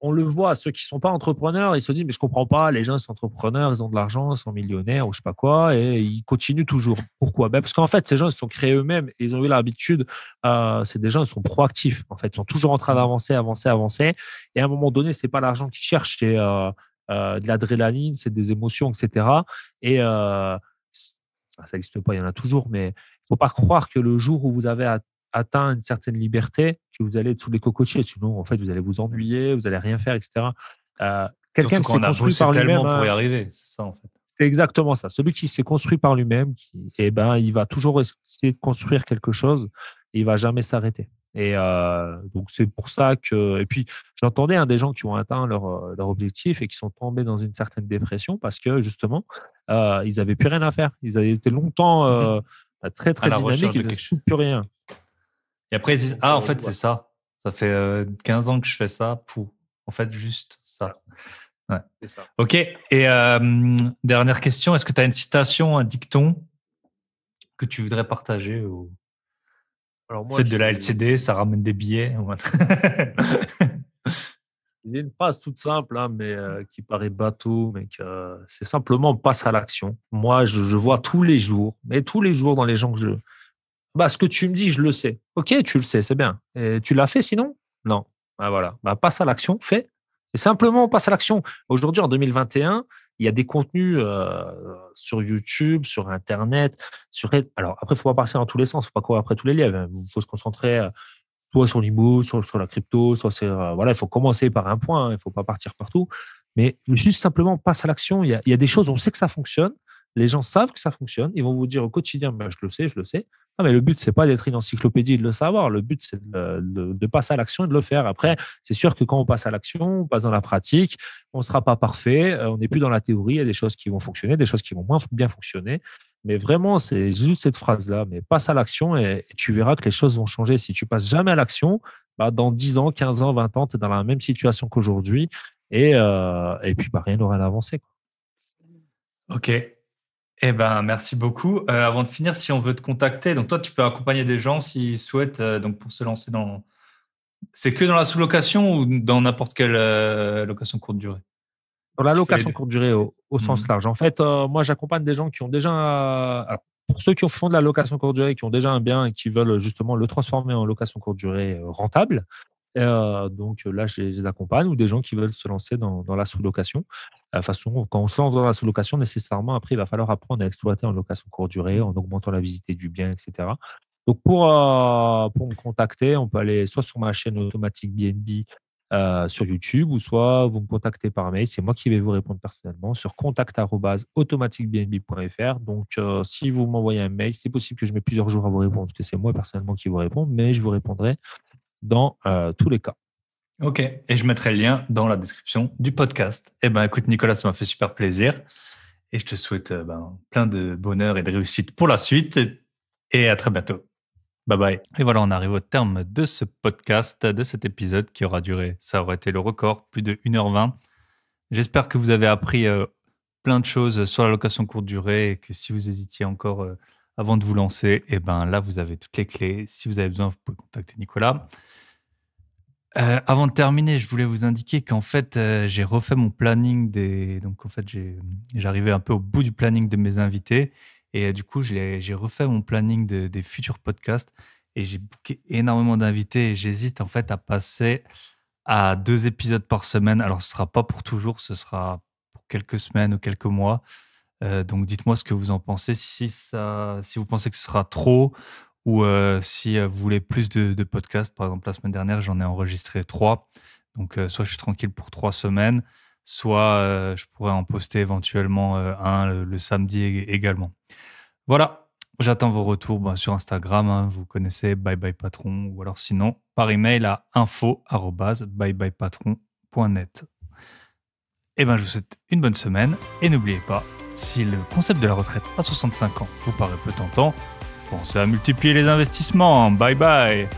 on le voit, ceux qui ne sont pas entrepreneurs, ils se disent, mais je ne comprends pas, les gens ils sont entrepreneurs, ils ont de l'argent, ils sont millionnaires ou je ne sais pas quoi, et ils continuent toujours. Pourquoi? Ben, parce qu'en fait, ces gens, ils se sont créés eux-mêmes et ils ont eu l'habitude, c'est des gens, ils sont proactifs. En fait, ils sont toujours en train Mm. d'avancer, avancer, avancer. Et à un moment donné, ce n'est pas l'argent qu'ils cherchent, c'est de l'adrénaline, c'est des émotions, etc. Et ça n'existe pas, il y en a toujours, mais il ne faut pas croire que le jour où vous avez atteint une certaine liberté, que vous allez être sous les cocotiers. Sinon, en fait, vous allez vous ennuyer, vous allez rien faire, etc. Quelqu'un Surtout qui quand s'est on a construit bossé par lui-même, tellement pour y hein, arriver. C'est ça, en fait. c'est exactement ça. Celui qui s'est construit par lui-même, eh ben, il va toujours essayer de construire quelque chose et il va jamais s'arrêter. Et donc, c'est pour ça que. Et puis, j'entendais des gens qui ont atteint leur objectif et qui sont tombés dans une certaine dépression parce que, justement, ils n'avaient plus rien à faire. Ils avaient été longtemps Mhm. très, À très la dynamiques, recherche ils de ne quelque chose. foutent plus rien. Et après, ils disent, Donc, ah, en fait, c'est voilà. ça. Ça fait 15 ans que je fais ça. Pour, en fait, juste ça. Ouais. C'est ça. Ok. Et dernière question, est-ce que tu as une citation, un dicton que tu voudrais partager Alors moi, Faites de la LCD, ça ramène des billets. il y a une phrase toute simple, hein, mais qui paraît bateau, mais que c'est simplement passe à l'action. Moi, je vois tous les jours, mais tous les jours dans les gens que je... Bah, ce que tu me dis, je le sais. Ok, tu le sais, c'est bien. Et tu l'as fait sinon? Non. Bah, voilà. Bah, passe à l'action, fais. Et simplement, passe à l'action. Aujourd'hui, en 2021, il y a des contenus sur YouTube, sur Internet. Alors, après, il ne faut pas partir dans tous les sens. Il ne faut pas courir après tous les lièvres. Il faut se concentrer soit sur l'IMO, soit sur la crypto, soit sur, voilà, il faut commencer par un point. Il ne faut pas partir partout. Mais juste simplement, passe à l'action. Il y a des choses, on sait que ça fonctionne. Les gens savent que ça fonctionne. Ils vont vous dire au quotidien, bah, je le sais, je le sais. Ah, mais le but, c'est pas d'être une encyclopédie et de le savoir. Le but, c'est de passer à l'action et de le faire. Après, c'est sûr que quand on passe à l'action, on passe dans la pratique, on ne sera pas parfait, on n'est plus dans la théorie. Il y a des choses qui vont fonctionner, des choses qui vont moins bien fonctionner. Mais vraiment, c'est juste cette phrase-là. Mais passe à l'action et tu verras que les choses vont changer. Si tu passes jamais à l'action, bah, dans 10 ans, 15 ans, 20 ans, tu es dans la même situation qu'aujourd'hui. Et puis, bah, rien n'aura avancé, quoi. Ok. Eh ben, merci beaucoup. Avant de finir, si on veut te contacter, donc toi, tu peux accompagner des gens s'ils souhaitent, donc pour se lancer dans. C'est que dans la sous-location ou dans n'importe quelle location courte durée? Dans la Tu fais les location deux. courte durée au sens Mhm. large. En fait, moi, j'accompagne des gens qui ont déjà, alors, pour ceux qui font de la location courte durée, qui ont déjà un bien et qui veulent justement le transformer en location courte durée rentable. Donc là, je les accompagne ou des gens qui veulent se lancer dans la sous-location. De toute façon, quand on se lance dans la sous-location, nécessairement, après, il va falloir apprendre à exploiter en location courte durée, en augmentant la visite du bien, etc. Donc, pour me contacter, on peut aller soit sur ma chaîne Automatique BNB sur YouTube, ou soit vous me contactez par mail. C'est moi qui vais vous répondre personnellement sur contact@automaticbnb.fr. Donc, si vous m'envoyez un mail, c'est possible que je mette plusieurs jours à vous répondre, parce que c'est moi personnellement qui vous réponds, mais je vous répondrai dans tous les cas. Ok. Et je mettrai le lien dans la description du podcast. Eh ben, écoute, Nicolas, ça m'a fait super plaisir. Et je te souhaite plein de bonheur et de réussite pour la suite. Et à très bientôt. Bye bye. Et voilà, on arrive au terme de ce podcast, de cet épisode qui aura duré, ça aurait été le record, plus de 1h20. J'espère que vous avez appris plein de choses sur la location courte durée et que si vous hésitiez encore avant de vous lancer, eh ben là, vous avez toutes les clés. Si vous avez besoin, vous pouvez contacter Nicolas. Avant de terminer, je voulais vous indiquer qu'en fait, j'ai refait mon planning donc en fait, j'arrivais un peu au bout du planning de mes invités et du coup, j'ai refait mon planning des futurs podcasts et j'ai booké énormément d'invités et j'hésite en fait à passer à 2 épisodes par semaine. Alors, ce sera pas pour toujours, ce sera pour quelques semaines ou quelques mois. Donc, dites-moi ce que vous en pensez, si vous pensez que ce sera trop ou si vous voulez plus de podcasts. Par exemple, la semaine dernière, j'en ai enregistré 3. Donc, soit je suis tranquille pour 3 semaines, soit je pourrais en poster éventuellement un le samedi également. Voilà, j'attends vos retours sur Instagram. Hein, vous connaissez Bye Bye Patron ou alors sinon par email à info@byebyepatron.net. Et ben, je vous souhaite une bonne semaine et n'oubliez pas, si le concept de la retraite à 65 ans vous paraît peu tentant, pensez à multiplier les investissements. Bye bye.